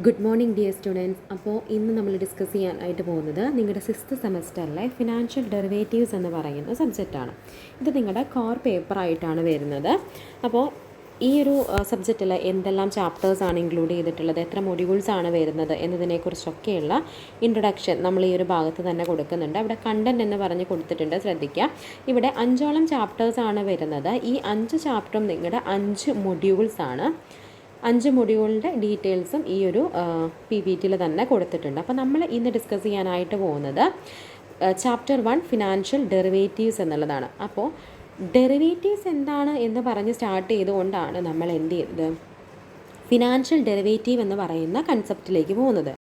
Good morning dear students. അപ്പോൾ ഇന്ന് നമ്മൾ ഡിസ്കസ് ചെയ്യാനായിട്ട് പോകുന്നത് നിങ്ങളുടെ 6th സെമസ്റ്ററിലെ ഫിനാൻഷ്യൽ ഡെറിവേറ്റീവ്സ് എന്ന് പറയുന്ന സബ്ജക്റ്റാണ്. ഇത് നിങ്ങളുടെ കോർ പേപ്പറായിട്ടാണ് വരുന്നത്. അപ്പോൾ ഈ ഒരു സബ്ജക്റ്റിൽ എന്തെല്ലാം ചാപ്റ്റേഴ്സാണ് ഇൻക്ലൂഡ് ചെയ്തിട്ടുള്ളത്, എത്ര മൊഡ്യൂൾസ് ആണ് വരുന്നത് എന്നതിനെക്കുറിച്ചൊക്കെയുള്ള ഇൻട്രൊഡക്ഷൻ നമ്മൾ ഈ ഒരു ഭാഗത്ത് തന്നെ കൊടുക്കുന്നുണ്ട്. അവിടെ കണ്ടൻറ് എന്ന് പറഞ്ഞ് കൊടുത്തിട്ടുണ്ട്, ശ്രദ്ധിക്കുക. ഇവിടെ 5ഓളം ചാപ്റ്റേഴ്സാണ് വരുന്നത്. ഈ 5 ചാപ്റ്ററും നിങ്ങളുടെ 5 മൊഡ്യൂൾസാണ്. 5 മൊഡ്യൂളിൻ്റെ ഡീറ്റെയിൽസും ഈ ഒരു PPTയിൽ തന്നെ കൊടുത്തിട്ടുണ്ട്. അപ്പോൾ നമ്മൾ ഇന്ന് ഡിസ്കസ് ചെയ്യാനായിട്ട് പോകുന്നത് ചാപ്റ്റർ 1 ഫിനാൻഷ്യൽ ഡെറിവേറ്റീവ്സ് എന്നുള്ളതാണ്. അപ്പോൾ ഡെറിവേറ്റീവ്സ് എന്താണ് എന്ന് പറഞ്ഞ് സ്റ്റാർട്ട് ചെയ്തുകൊണ്ടാണ് നമ്മൾ എന്ത് ചെയ്തത്, ഫിനാൻഷ്യൽ ഡെറിവേറ്റീവ് എന്ന് പറയുന്ന കൺസെപ്റ്റിലേക്ക് പോകുന്നത്.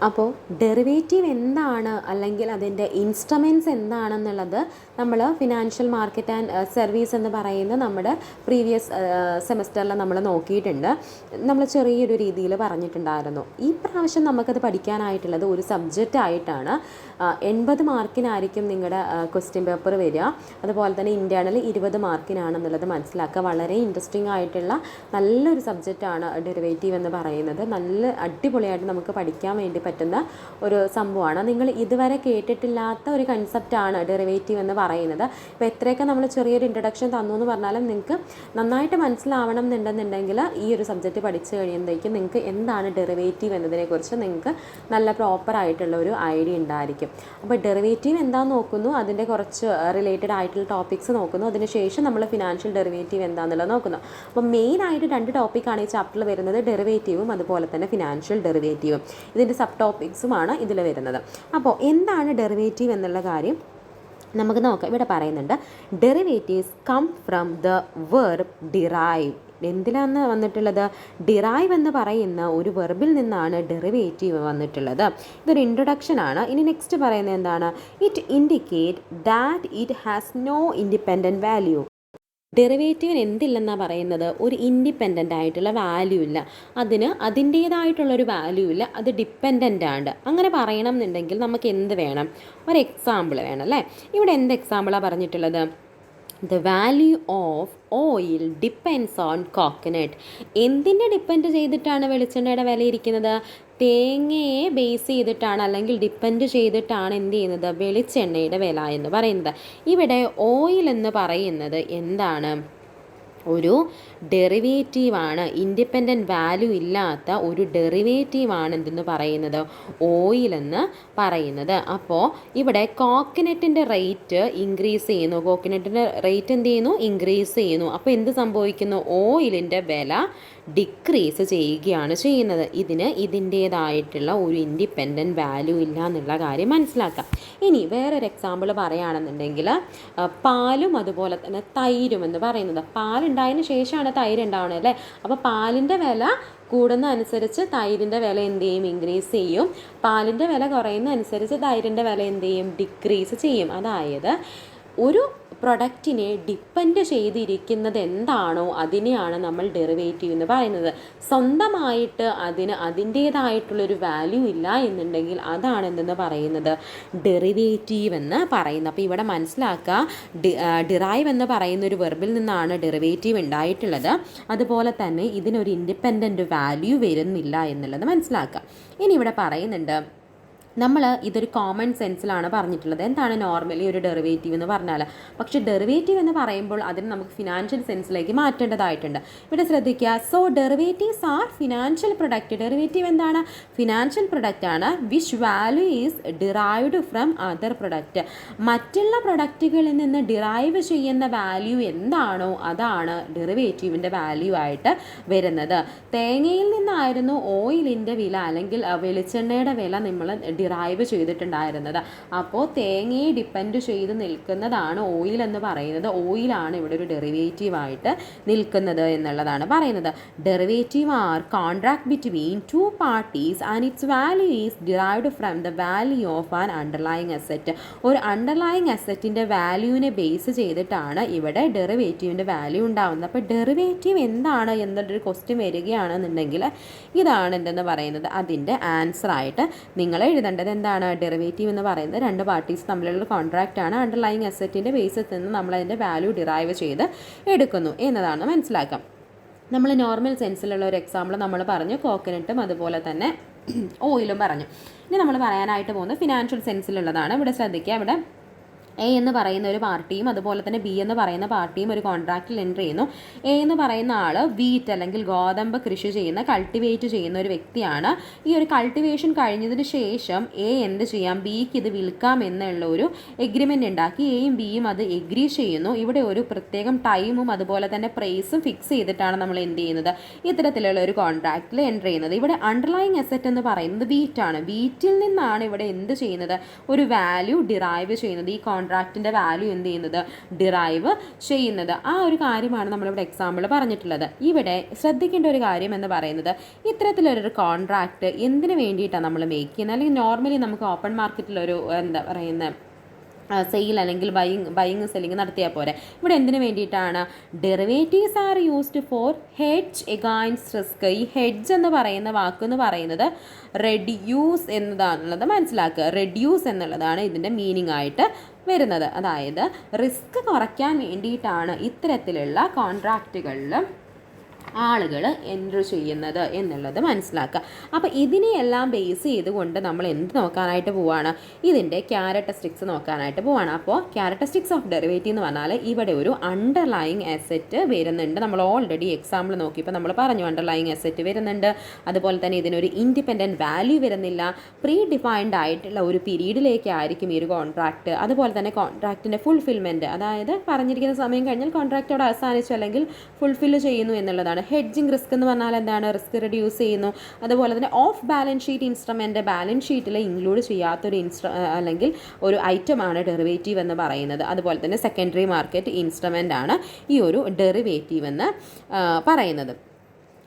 അപ്പോൾ ഡെറിവേറ്റീവ് എന്താണ്, അല്ലെങ്കിൽ അതിൻ്റെ ഇൻസ്ട്രുമെൻറ്റ്സ് എന്താണെന്നുള്ളത് നമ്മൾ ഫിനാൻഷ്യൽ മാർക്കറ്റ് ആൻഡ് സർവീസ് എന്ന് പറയുന്ന നമ്മുടെ പ്രീവിയസ് സെമസ്റ്ററിൽ നമ്മൾ നോക്കിയിട്ടുണ്ട്. നമ്മൾ ചെറിയൊരു രീതിയിൽ പറഞ്ഞിട്ടുണ്ടായിരുന്നു. ഈ പ്രാവശ്യം നമുക്കത് പഠിക്കാനായിട്ടുള്ളത് ഒരു സബ്ജക്റ്റ് ആയിട്ടാണ്. 80 മാർക്കിനായിരിക്കും നിങ്ങളുടെ ക്വസ്റ്റ്യൻ പേപ്പർ വരിക. അതുപോലെ തന്നെ ഇൻറ്റേർണൽ 20 മാർക്കിനാണെന്നുള്ളത് മനസ്സിലാക്കുക. വളരെ ഇൻട്രസ്റ്റിംഗ് ആയിട്ടുള്ള നല്ലൊരു സബ്ജക്റ്റാണ് ഡെറിവേറ്റീവ് എന്ന് പറയുന്നത്. നല്ല അടിപൊളിയായിട്ട് നമുക്ക് പഠിക്കാൻ വേണ്ടി പറ്റുന്ന ഒരു സംഭവമാണ്. നിങ്ങൾ ഇതുവരെ കേട്ടിട്ടില്ലാത്ത ഒരു കൺസെപ്റ്റാണ് ഡെറിവേറ്റീവ് എന്ന് പറയുന്നത്. ഇപ്പോൾ എത്രയൊക്കെ നമ്മൾ ചെറിയൊരു ഇൻട്രഡക്ഷൻ തന്നു എന്ന് പറഞ്ഞാലും നിങ്ങൾക്ക് നന്നായിട്ട് മനസ്സിലാവണം എന്നുണ്ടെന്നുണ്ടെങ്കിൽ ഈ ഒരു സബ്ജക്റ്റ് പഠിച്ചു കഴിയുമ്പോഴേക്കും നിങ്ങൾക്ക് എന്താണ് ഡെറിവേറ്റീവ് എന്നതിനെക്കുറിച്ച് നിങ്ങൾക്ക് നല്ല പ്രോപ്പറായിട്ടുള്ള ഒരു ഐഡിയ ഉണ്ടായിരിക്കും. അപ്പോൾ ഡെറിവേറ്റീവ് എന്താണെന്ന് നോക്കുന്നു, അതിൻ്റെ കുറച്ച് റിലേറ്റഡ് ആയിട്ടുള്ള ടോപ്പിക്സ് നോക്കുന്നു, അതിനുശേഷം നമ്മൾ ഫിനാൻഷ്യൽ ഡെറിവേറ്റീവ് എന്താണെന്നുള്ളത് നോക്കുന്നു. അപ്പോൾ മെയിനായിട്ട് 2 ടോപ്പിക്കാണ് ഈ ചാപ്റ്ററിൽ വരുന്നത്, ഡെറിവേറ്റീവും അതുപോലെ തന്നെ ഫിനാൻഷ്യൽ ഡെറിവേറ്റീവും. ഇതിൻ്റെ സബ് ടോപ്പിക്സുമാണ് ഇതിൽ വരുന്നത്. അപ്പോൾ എന്താണ് ഡെറിവേറ്റീവ് എന്നുള്ള കാര്യം നമുക്ക് നോക്കാം. ഇവിടെ പറയുന്നുണ്ട്, derivatives come from the verb derive. എന്തിനാണ് വന്നിട്ടുള്ളത്? ഡിറൈവ് എന്ന് പറയുന്ന ഒരു വെർബിൽ നിന്നാണ് ഡെറിവേറ്റീവ് വന്നിട്ടുള്ളത്. ഇതൊരു ഇൻട്രൊഡക്ഷൻ ആണ്. ഇനി നെക്സ്റ്റ് പറയുന്നത് എന്താണ്? It indicate that it has no independent value. ഡെറിവേറ്റീവിന് എന്തില്ലെന്നാണ് പറയുന്നത്? ഒരു ഇൻഡിപെൻഡൻ്റ് ആയിട്ടുള്ള വാല്യൂ ഇല്ല, അതിന് അതിൻ്റേതായിട്ടുള്ളൊരു വാല്യൂ ഇല്ല, അത് ഡിപ്പെൻഡൻ്റ് ആണ്. അങ്ങനെ പറയണം എന്നുണ്ടെങ്കിൽ നമുക്ക് എന്ത് വേണം? ഒരു എക്സാമ്പിൾ വേണം അല്ലേ? ഇവിടെ എന്ത് എക്സാമ്പിളാണ് പറഞ്ഞിട്ടുള്ളത്? The value of oil depends on coconut. എന്തിൻ്റെ ഡിപ്പെൻഡ് ചെയ്തിട്ടാണ് വെളിച്ചെണ്ണയുടെ വില ഇരിക്കുന്നത്? തേങ്ങയെ ബേസ് ചെയ്തിട്ടാണ്, അല്ലെങ്കിൽ ഡിപ്പെൻഡ് ചെയ്തിട്ടാണ് എന്ത് ചെയ്യുന്നത്? വെളിച്ചെണ്ണയുടെ വില എന്ന് പറയുന്നത്. ഇവിടെ ഓയിൽ എന്ന് പറയുന്നത് എന്താണ്? ഒരു ഡെറിവേറ്റീവാണ്. ഇൻഡിപെൻഡൻറ്റ് വാല്യൂ ഇല്ലാത്ത ഒരു ഡെറിവേറ്റീവാണ് എന്തെന്ന് പറയുന്നത്? ഓയിലെന്ന് പറയുന്നത്. അപ്പോൾ ഇവിടെ കോക്കനട്ടിൻ്റെ റേറ്റ് ഇൻക്രീസ് ചെയ്യുന്നു. കോക്കനട്ടിൻ്റെ റേറ്റ് എന്ത് ചെയ്യുന്നു? ഇൻക്രീസ് ചെയ്യുന്നു. അപ്പോൾ എന്ത് സംഭവിക്കുന്നു? ഓയിലിൻ്റെ വില ഡിക്രീസ് ചെയ്യുകയാണ് ചെയ്യുന്നത്. ഇതിന് ഇതിൻ്റേതായിട്ടുള്ള ഒരു ഇൻഡിപെൻഡൻറ്റ് വാല്യൂ ഇല്ല എന്നുള്ള കാര്യം മനസ്സിലാക്കാം. ഇനി വേറൊരു എക്സാമ്പിൾ പറയുകയാണെന്നുണ്ടെങ്കിൽ പാലും അതുപോലെ തന്നെ തൈരും എന്ന് പറയുന്നത്. പാലുണ്ടായതിന് ശേഷമാണ് തൈര് ഉണ്ടാവുന്നത് അല്ലേ? അപ്പോൾ പാലിൻ്റെ വില കൂടുന്ന അനുസരിച്ച് തൈരിൻ്റെ വില എന്ത് ചെയ്യും? ഇൻക്രീസ് ചെയ്യും. പാലിൻ്റെ വില കുറയുന്ന അനുസരിച്ച് തൈരിൻ്റെ വില എന്ത് ചെയ്യും? ഡിക്രീസ് ചെയ്യും. അതായത് ഒരു പ്രൊഡക്റ്റിനെ ഡിപ്പെൻഡ് ചെയ്തിരിക്കുന്നത് എന്താണോ അതിനെയാണ് നമ്മൾ ഡെറിവേറ്റീവ് എന്ന് പറയുന്നത്. സ്വന്തമായിട്ട് അതിന് അതിൻ്റേതായിട്ടുള്ളൊരു വാല്യൂ ഇല്ല എന്നുണ്ടെങ്കിൽ അതാണ് എന്തെന്ന് പറയുന്നത്? ഡെറിവേറ്റീവ് എന്ന് പറയുന്നത്. അപ്പോൾ ഇവിടെ മനസ്സിലാക്കുക, ഡിറൈവ് എന്ന് പറയുന്ന ഒരു വെർബിൽ നിന്നാണ് ഡെറിവേറ്റീവ് ഉണ്ടായിട്ടുള്ളത്. അതുപോലെ തന്നെ ഇതിനൊരു ഇൻഡിപെൻഡൻറ്റ് വാല്യൂ വരുന്നില്ല എന്നുള്ളത് മനസ്സിലാക്കുക. ഇനി ഇവിടെ പറയുന്നുണ്ട്, നമ്മൾ ഇതൊരു കോമൺ സെൻസിലാണ് പറഞ്ഞിട്ടുള്ളത്. എന്താണ് നോർമലി ഒരു ഡെറിവേറ്റീവ് എന്ന് പറഞ്ഞാൽ? പക്ഷേ ഡെറിവേറ്റീവ് എന്ന് പറയുമ്പോൾ അതിന് നമുക്ക് ഫിനാൻഷ്യൽ സെൻസിലേക്ക് മാറ്റേണ്ടതായിട്ടുണ്ട്. ഇവിടെ ശ്രദ്ധിക്കുക, so derivatives are financial product. ഡെറിവേറ്റീവ് എന്താണ്? ഫിനാൻഷ്യൽ പ്രൊഡക്റ്റ് ആണ്. Which value is derived from other product. മറ്റുള്ള പ്രൊഡക്റ്റുകളിൽ നിന്ന് ഡിറൈവ് ചെയ്യുന്ന വാല്യൂ എന്താണോ അതാണ് ഡെറിവേറ്റീവിൻ്റെ വാല്യൂ ആയിട്ട് വരുന്നത്. തേങ്ങയിൽ നിന്നായിരുന്നു ഓയിലിൻ്റെ വില, അല്ലെങ്കിൽ വെളിച്ചെണ്ണയുടെ വില നമ്മൾ ഡിറൈവ് ചെയ്തിട്ടുണ്ടായിരുന്നത്. അപ്പോൾ തേങ്ങയെ ഡിപ്പെൻഡ് ചെയ്ത് നിൽക്കുന്നതാണ് ഓയിൽ എന്ന് പറയുന്നത്. ഓയിലാണ് ഇവിടെ ഒരു ഡെറിവേറ്റീവായിട്ട് നിൽക്കുന്നത് എന്നുള്ളതാണ് പറയുന്നത്. Derivative R contract between 2 parties and it's value is derived from the value of an underlying asset. ഒരു അണ്ടർലൈങ് അസെറ്റിൻ്റെ വാല്യൂവിനെ ബേസ് ചെയ്തിട്ടാണ് ഇവിടെ ഡെറിവേറ്റീവിൻ്റെ വാല്യൂ ഉണ്ടാകുന്നത്. അപ്പോൾ ഡെറിവേറ്റീവ് എന്താണ് എന്നൊരു ക്വസ്റ്റ്യൻ വരികയാണെന്നുണ്ടെങ്കിൽ ഇതാണ് എന്തെന്ന് പറയുന്നത്, അതിൻ്റെ ആൻസർ ആയിട്ട് നിങ്ങൾ എഴുതേണ്ടത്. എന്താണ്? ഡെറിവേറ്റീവ് എന്ന് പറയുന്നത് 2 പാർട്ടീസ് തമ്മിലുള്ള കോൺട്രാക്റ്റ് ആണ്. അണ്ടർലൈങ് അസെറ്റിൻ്റെ ബേസിൽ നിന്ന് നമ്മൾ അതിൻ്റെ വാല്യൂ ഡിറൈവ് ചെയ്ത് എടുക്കുന്നു എന്നതാണ് മനസ്സിലാക്കാം. നമ്മൾ നോർമൽ സെൻസിലുള്ള ഒരു എക്സാമ്പിൾ നമ്മൾ പറഞ്ഞു, കോക്കനട്ടും അതുപോലെ തന്നെ ഓയിലും പറഞ്ഞു. ഇനി നമ്മൾ പറയാനായിട്ട് പോകുന്നത് ഫിനാൻഷ്യൽ സെൻസിലുള്ളതാണ്. ഇവിടെ ശ്രദ്ധിക്കുക, ഇവിടെ എ എന്ന് പറയുന്ന ഒരു പാർട്ടിയും അതുപോലെ തന്നെ ബി എന്ന് പറയുന്ന പാർട്ടിയും ഒരു കോൺട്രാക്റ്റിൽ എൻ്റർ ചെയ്യുന്നു. എ എന്ന് പറയുന്ന ആൾ വീറ്റ് അല്ലെങ്കിൽ ഗോതമ്പ് കൃഷി ചെയ്യുന്ന കൾട്ടിവേറ്റ് ചെയ്യുന്ന ഒരു വ്യക്തിയാണ്. ഈ ഒരു കൾട്ടിവേഷൻ കഴിഞ്ഞതിന് ശേഷം എ എന്ത് ചെയ്യാം, ബിക്ക് ഇത് വിൽക്കാം എന്നുള്ള ഒരു എഗ്രിമെൻ്റ് ഉണ്ടാക്കി എയും ബിയും അത് എഗ്രി ചെയ്യുന്നു. ഇവിടെ ഒരു പ്രത്യേകം ടൈമും അതുപോലെ തന്നെ പ്രൈസും ഫിക്സ് ചെയ്തിട്ടാണ് നമ്മൾ എന്ത് ചെയ്യുന്നത്, ഇത്തരത്തിലുള്ള ഒരു കോൺട്രാക്റ്റിൽ എൻ്റർ ചെയ്യുന്നത്. ഇവിടെ അണ്ടർലൈങ് അസറ്റ് എന്ന് പറയുന്നത് വീറ്റാണ്. വീറ്റിൽ നിന്നാണ് ഇവിടെ എന്ത് ചെയ്യുന്നത്, ഒരു വാല്യൂ ഡിറൈവ് ചെയ്യുന്നത്. ഈ കോൺട്രാക്റ്റിൻ്റെ വാല്യൂ എന്ത് ചെയ്യുന്നത്, ഡിറൈവ് ചെയ്യുന്നത്. ആ ഒരു കാര്യമാണ് നമ്മളിവിടെ എക്സാമ്പിൾ പറഞ്ഞിട്ടുള്ളത്. ഇവിടെ ശ്രദ്ധിക്കേണ്ട ഒരു കാര്യം എന്ന് പറയുന്നത്, ഇത്തരത്തിലൊരു കോൺട്രാക്റ്റ് എന്തിനു വേണ്ടിയിട്ടാണ് നമ്മൾ മേക്ക് ചെയ്യുന്നത്, അല്ലെങ്കിൽ നോർമലി നമുക്ക് ഓപ്പൺ മാർക്കറ്റിലൊരു എന്താ പറയുന്നത് സെയിൽ അല്ലെങ്കിൽ ബൈയിങ് സെല്ലിങ് നടത്തിയാൽ പോരെ. ഇവിടെ എന്തിനു വേണ്ടിയിട്ടാണ്, derivatives are used for hedge against risk. ഈ ഹെഡ്ജ് എന്ന് പറയുന്ന വാക്കെന്ന് പറയുന്നത് റെഡ്യൂസ് എന്നതാണുള്ളത് മനസ്സിലാക്കുക. റെഡ്യൂസ് എന്നുള്ളതാണ് ഇതിൻ്റെ മീനിങ് ആയിട്ട് വരുന്നത്. അതായത് റിസ്ക് കുറയ്ക്കാൻ വേണ്ടിയിട്ടാണ് ഇത്തരത്തിലുള്ള കോൺട്രാക്റ്റുകളിൽ ആളുകൾ എൻട്രി ചെയ്യുന്നത് എന്നുള്ളത് മനസ്സിലാക്കുക. അപ്പോൾ ഇതിനെയെല്ലാം ബേസ് ചെയ്തുകൊണ്ട് നമ്മൾ എന്ത് നോക്കാനായിട്ട് പോവുകയാണ്, ഇതിൻ്റെ ക്യാരക്ടറിസ്റ്റിക്സ് നോക്കാനായിട്ട് പോവുകയാണ്. അപ്പോൾ ക്യാരക്ടറിസ്റ്റിക്സ് ഓഫ് ഡെറിവേറ്റീവ് എന്ന് പറഞ്ഞാൽ ഇവിടെ ഒരു അണ്ടർലൈങ് അസറ്റ് വരുന്നുണ്ട്. നമ്മൾ ഓൾറെഡി എക്സാമ്പിൾ നോക്കിയപ്പോൾ നമ്മൾ പറഞ്ഞു അണ്ടർലൈങ് അസറ്റ് വരുന്നുണ്ട്. അതുപോലെ തന്നെ ഇതിനൊരു ഇൻഡിപെൻഡൻറ്റ് വാല്യൂ വരുന്നില്ല. പ്രീ ഡിഫൈൻഡ് ആയിട്ടുള്ള ഒരു പീരീഡിലേക്കായിരിക്കും ഈ ഒരു കോൺട്രാക്റ്റ്. അതുപോലെ തന്നെ കോൺട്രാക്റ്റിൻ്റെ ഫുൾഫിൽമെൻറ്റ്, അതായത് പറഞ്ഞിരിക്കുന്ന സമയം കഴിഞ്ഞാൽ കോൺട്രാക്റ്റ് അവിടെ അവസാനിച്ചു അല്ലെങ്കിൽ ഫുൾഫിൽ ചെയ്യുന്നു എന്നുള്ളതാണ്. ഹെഡ്ജിങ് റിസ്ക് എന്ന് പറഞ്ഞാൽ എന്താണ്, റിസ്ക് റെഡ്യൂസ് ചെയ്യുന്നു. അതുപോലെ തന്നെ of balance sheet instrument, balance ഷീറ്റിൽ ഇൻക്ലൂഡ് ചെയ്യാത്തൊരു അല്ലെങ്കിൽ ഒരു ഐറ്റമാണ് ഡെറിവേറ്റീവ് എന്ന് പറയുന്നത്. അതുപോലെ തന്നെ സെക്കൻഡറി മാർക്കറ്റ് ഇൻസ്ട്രുമെൻ്റ് ആണ് ഈ ഒരു ഡെറിവേറ്റീവ് എന്ന് പറയുന്നത്.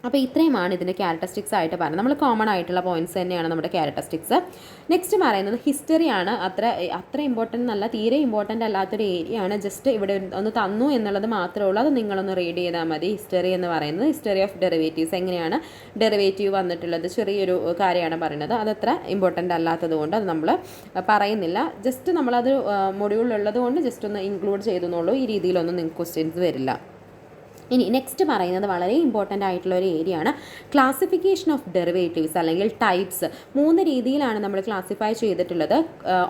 അപ്പോൾ ഇത്രയുമാണ് ഇതിൻ്റെ ക്യാരക്ടറിസ്റ്റിക്സ് ആയിട്ട് പറയുന്നത്. നമ്മൾ കോമൺ ആയിട്ടുള്ള പോയിന്റ്സ് തന്നെയാണ് നമ്മുടെ ക്യാരക്ടറിസ്റ്റിക്സ്. നെക്സ്റ്റ് പറയുന്നത് ഹിസ്റ്ററിയാണ്. അത്ര ഇമ്പോർട്ടൻ്റ് എന്നല്ല, തീരെ ഇമ്പോർട്ടൻ്റ് അല്ലാത്തൊരു ഏരിയ ആണ്. ജസ്റ്റ് ഇവിടെ ഒന്ന് തന്നു എന്നുള്ളത് മാത്രമേ ഉള്ളൂ. അത് നിങ്ങളൊന്ന് റീഡ് ചെയ്താൽ മതി. ഹിസ്റ്ററി എന്ന് പറയുന്നത് ഹിസ്റ്ററി ഓഫ് ഡെറിവേറ്റീവ്സ്, എങ്ങനെയാണ് ഡെറിവേറ്റീവ് വന്നിട്ടുള്ളത്, ചെറിയൊരു കാര്യമാണ് പറയുന്നത്. അതത്ര ഇമ്പോർട്ടൻ്റ് അല്ലാത്തത് കൊണ്ട് അത് നമ്മൾ പറയുന്നില്ല. ജസ്റ്റ് നമ്മളത് മൊഡ്യൂളിലുള്ളത് കൊണ്ട് ജസ്റ്റ് ഒന്ന് ഇൻക്ലൂഡ് ചെയ്തെന്നുള്ളൂ. ഈ രീതിയിലൊന്നും നിങ്ങൾക്ക് ക്വസ്റ്റ്യൻസ് വരില്ല. ഇനി നെക്സ്റ്റ് പറയുന്നത് വളരെ ഇമ്പോർട്ടൻ്റ് ആയിട്ടുള്ള ഒരു ഏരിയ ആണ്, ക്ലാസിഫിക്കേഷൻ ഓഫ് ഡെറിവേറ്റീവ്സ് അല്ലെങ്കിൽ ടൈപ്സ്. 3 രീതിയിലാണ് നമ്മൾ ക്ലാസിഫൈ ചെയ്തിട്ടുള്ളത്.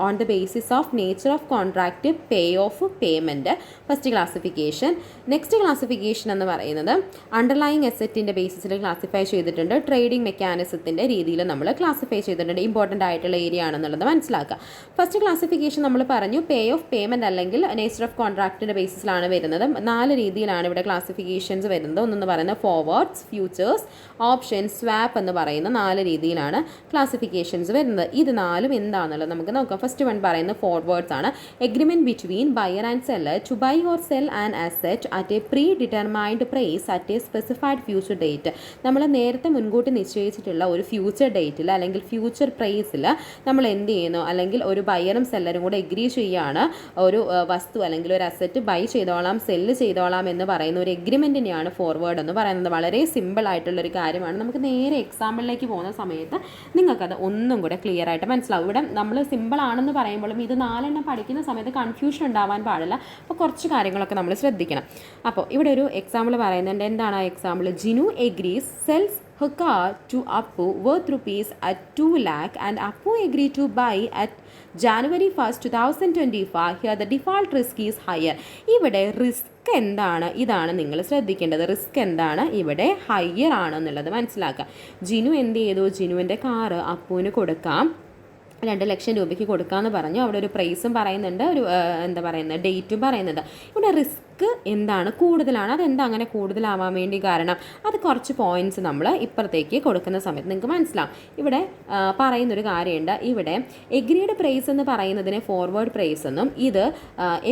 On the basis of nature of contract, pay of, payment, first classification. Next classification എന്ന് പറയുന്നത് അണ്ടർലൈങ് അസറ്റിൻ്റെ ബേസിസിൽ ക്ലാസിഫൈ ചെയ്തിട്ടുണ്ട്. ട്രേഡിംഗ് മെക്കാനിസത്തിൻ്റെ രീതിയിൽ നമ്മൾ ക്ലാസിഫൈ ചെയ്തിട്ടുണ്ട്. ഇമ്പോർട്ടൻ്റ് ആയിട്ടുള്ള ഏരിയ ആണെന്നുള്ളത് മനസ്സിലാക്കുക. ഫസ്റ്റ് ക്ലാസിഫിക്കേഷൻ നമ്മൾ പറഞ്ഞു പേ ഓഫ് പേയ്മെൻറ്റ് അല്ലെങ്കിൽ നേച്ചർ ഓഫ് കോൺട്രാക്റ്റിൻ്റെ ബേസിസിലാണ് വരുന്നത്. 4 രീതിയിലാണ് ഇവിടെ ക്ലാസിഫിക്കേഷൻസ് വരുന്നത്. ഒന്നെന്ന് പറയുന്നത് ഫോർവേഡ്സ്, ഫ്യൂച്ചേഴ്സ്, ഓപ്ഷൻസ്, സ്വാപ്പ് എന്ന് പറയുന്ന 4 രീതിയിലാണ് ക്ലാസിഫിക്കേഷൻസ് വരുന്നത്. ഇത് 4 എന്താണെന്നുള്ളത് നമുക്ക് നോക്കാം. ഫസ്റ്റ് വൺ പറയുന്നത് ഫോർവേഡ്സ് ആണ്. Agreement between buyer and seller to buy or sell an asset at a predetermined price at a specified future date. നമ്മൾ നേരത്തെ മുൻകൂട്ടി നിശ്ചയിച്ചിട്ടുള്ള ഒരു ഫ്യൂച്ചർ ഡേറ്റിൽ അല്ലെങ്കിൽ ഫ്യൂച്ചർ പ്രൈസിൽ നമ്മൾ എന്ത് ചെയ്യുന്നു, അല്ലെങ്കിൽ ഒരു ബയറും സെല്ലറും കൂടെ എഗ്രി ചെയ്യുകയാണ് ഒരു വസ്തു അല്ലെങ്കിൽ ഒരു അസറ്റ് ബൈ ചെയ്തോളാം, സെല്ല് ചെയ്തോളാം എന്ന് പറയുന്ന ഒരു എഗ്രിമെൻറ്റിനെയാണ് ഫോർവേഡ് എന്ന് പറയുന്നത്. വളരെ സിമ്പിൾ ആയിട്ടുള്ളൊരു കാര്യമാണ്. നമുക്ക് നേരെ എക്സാമ്പിളിലേക്ക് പോകുന്ന സമയത്ത് നിങ്ങൾക്കത് ഒന്നും കൂടെ ക്ലിയർ ആയിട്ട് മനസ്സിലാവും. ഇവിടെ നമ്മൾ സിമ്പിൾ ആണെന്ന് പറയുമ്പോഴും ഇത് 4 പഠിക്കുന്ന സമയത്ത് കൺഫ്യൂഷൻ ഉണ്ടാവാൻ പാടില്ല. അപ്പോൾ കുറച്ച് കാര്യങ്ങളൊക്കെ നമ്മൾ ശ്രദ്ധിക്കണം. അപ്പോൾ ഇവിടെ ഒരു എക്സാമ്പിൾ പറയുന്നുണ്ട്. എന്താണ് ആ example? Jinu agrees cells her car to Appu worth rupees at 2 lakh and Appu agreed to buy at January 1st, 2025. Here the default risk is higher. ഇവിടെ റിസ്ക് എന്താണ്, ഇതാണ് നിങ്ങൾ ശ്രദ്ധിക്കേണ്ടത്. റിസ്ക് എന്താണ്, ഇവിടെ ഹയർ ആണെന്നുള്ളത് മനസ്സിലാക്കുക. ജിനു എന്ത് ചെയ്തു, ജിനുവിൻ്റെ കാറ് അപ്പുവിന് കൊടുക്കാം, 2 ലക്ഷം രൂപയ്ക്ക് കൊടുക്കാമെന്ന് പറഞ്ഞു. അവിടെ ഒരു പ്രൈസും പറയുന്നുണ്ട്, ഒരു എന്താ പറയുന്നത് ഡേറ്റും പറയുന്നുണ്ട്. ഇവിടെ റിസ്ക് എന്താണ്, കൂടുതലാണ്. അതെന്താ അങ്ങനെ കൂടുതലാവാൻ വേണ്ടി കാരണം, അത് കുറച്ച് പോയിൻറ്റ്സ് നമ്മൾ ഇപ്പുറത്തേക്ക് കൊടുക്കുന്ന സമയത്ത് നിങ്ങൾക്ക് മനസ്സിലാവും. ഇവിടെ പറയുന്നൊരു കാര്യമുണ്ട്. ഇവിടെ എഗ്രീഡ് പ്രൈസ് എന്ന് പറയുന്നതിനെ ഫോർവേഡ് പ്രൈസ് എന്നും, ഇത്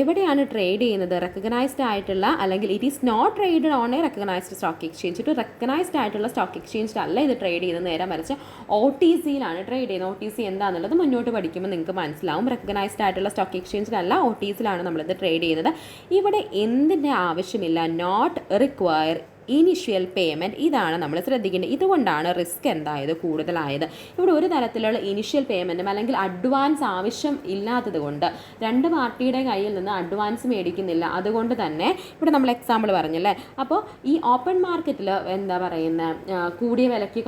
എവിടെയാണ് ട്രേഡ് ചെയ്യുന്നത്, റെക്കഗ്നൈസ്ഡ് ആയിട്ടുള്ള അല്ലെങ്കിൽ it is not traded on a recognised stock exchange. ഒരു റെക്കഗ്നൈസ്ഡ് ആയിട്ടുള്ള സ്റ്റോക്ക് എക്സ്ചേഞ്ച് അല്ല ഇത് ട്രേഡ് ചെയ്യുന്നത്, നേരെ മറിച്ച് OTCയിലാണ് ട്രേഡ് ചെയ്യുന്നത്. OTC എന്താണെന്നുള്ളത് മുന്നോട്ട് പഠിക്കുമ്പോൾ നിങ്ങൾക്ക് മനസ്സിലാവും. റെക്കഗ്നൈസ്ഡ് ആയിട്ടുള്ള സ്റ്റോക്ക് എക്സ്ചേഞ്ചിലല്ല, OTCയിലാണ് നമ്മളിത് ട്രേഡ് ചെയ്യുന്നത്. ഇവിടെ എന്തിൻ്റെ ആവശ്യമില്ല, നോട്ട് റിക്വയർ ഇനിഷ്യൽ പേയ്മെൻറ്റ്. ഇതാണ് നമ്മൾ ശ്രദ്ധിക്കേണ്ടത്. ഇതുകൊണ്ടാണ് റിസ്ക് എന്തായത് കൂടുതലായത്. ഇവിടെ ഒരു തരത്തിലുള്ള ഇനിഷ്യൽ പേയ്മെൻറ്റും അല്ലെങ്കിൽ അഡ്വാൻസ് ആവശ്യം ഇല്ലാത്തത് കൊണ്ട് രണ്ട് പാർട്ടിയുടെ കയ്യിൽ നിന്ന് അഡ്വാൻസ് മേടിക്കുന്നില്ല. അതുകൊണ്ട് തന്നെ ഇവിടെ നമ്മൾ എക്സാമ്പിൾ പറഞ്ഞല്ലേ. അപ്പോൾ ഈ ഓപ്പൺ മാർക്കറ്റിൽ എന്താ പറയുന്നത്, കൂടിയ വിലയ്ക്ക്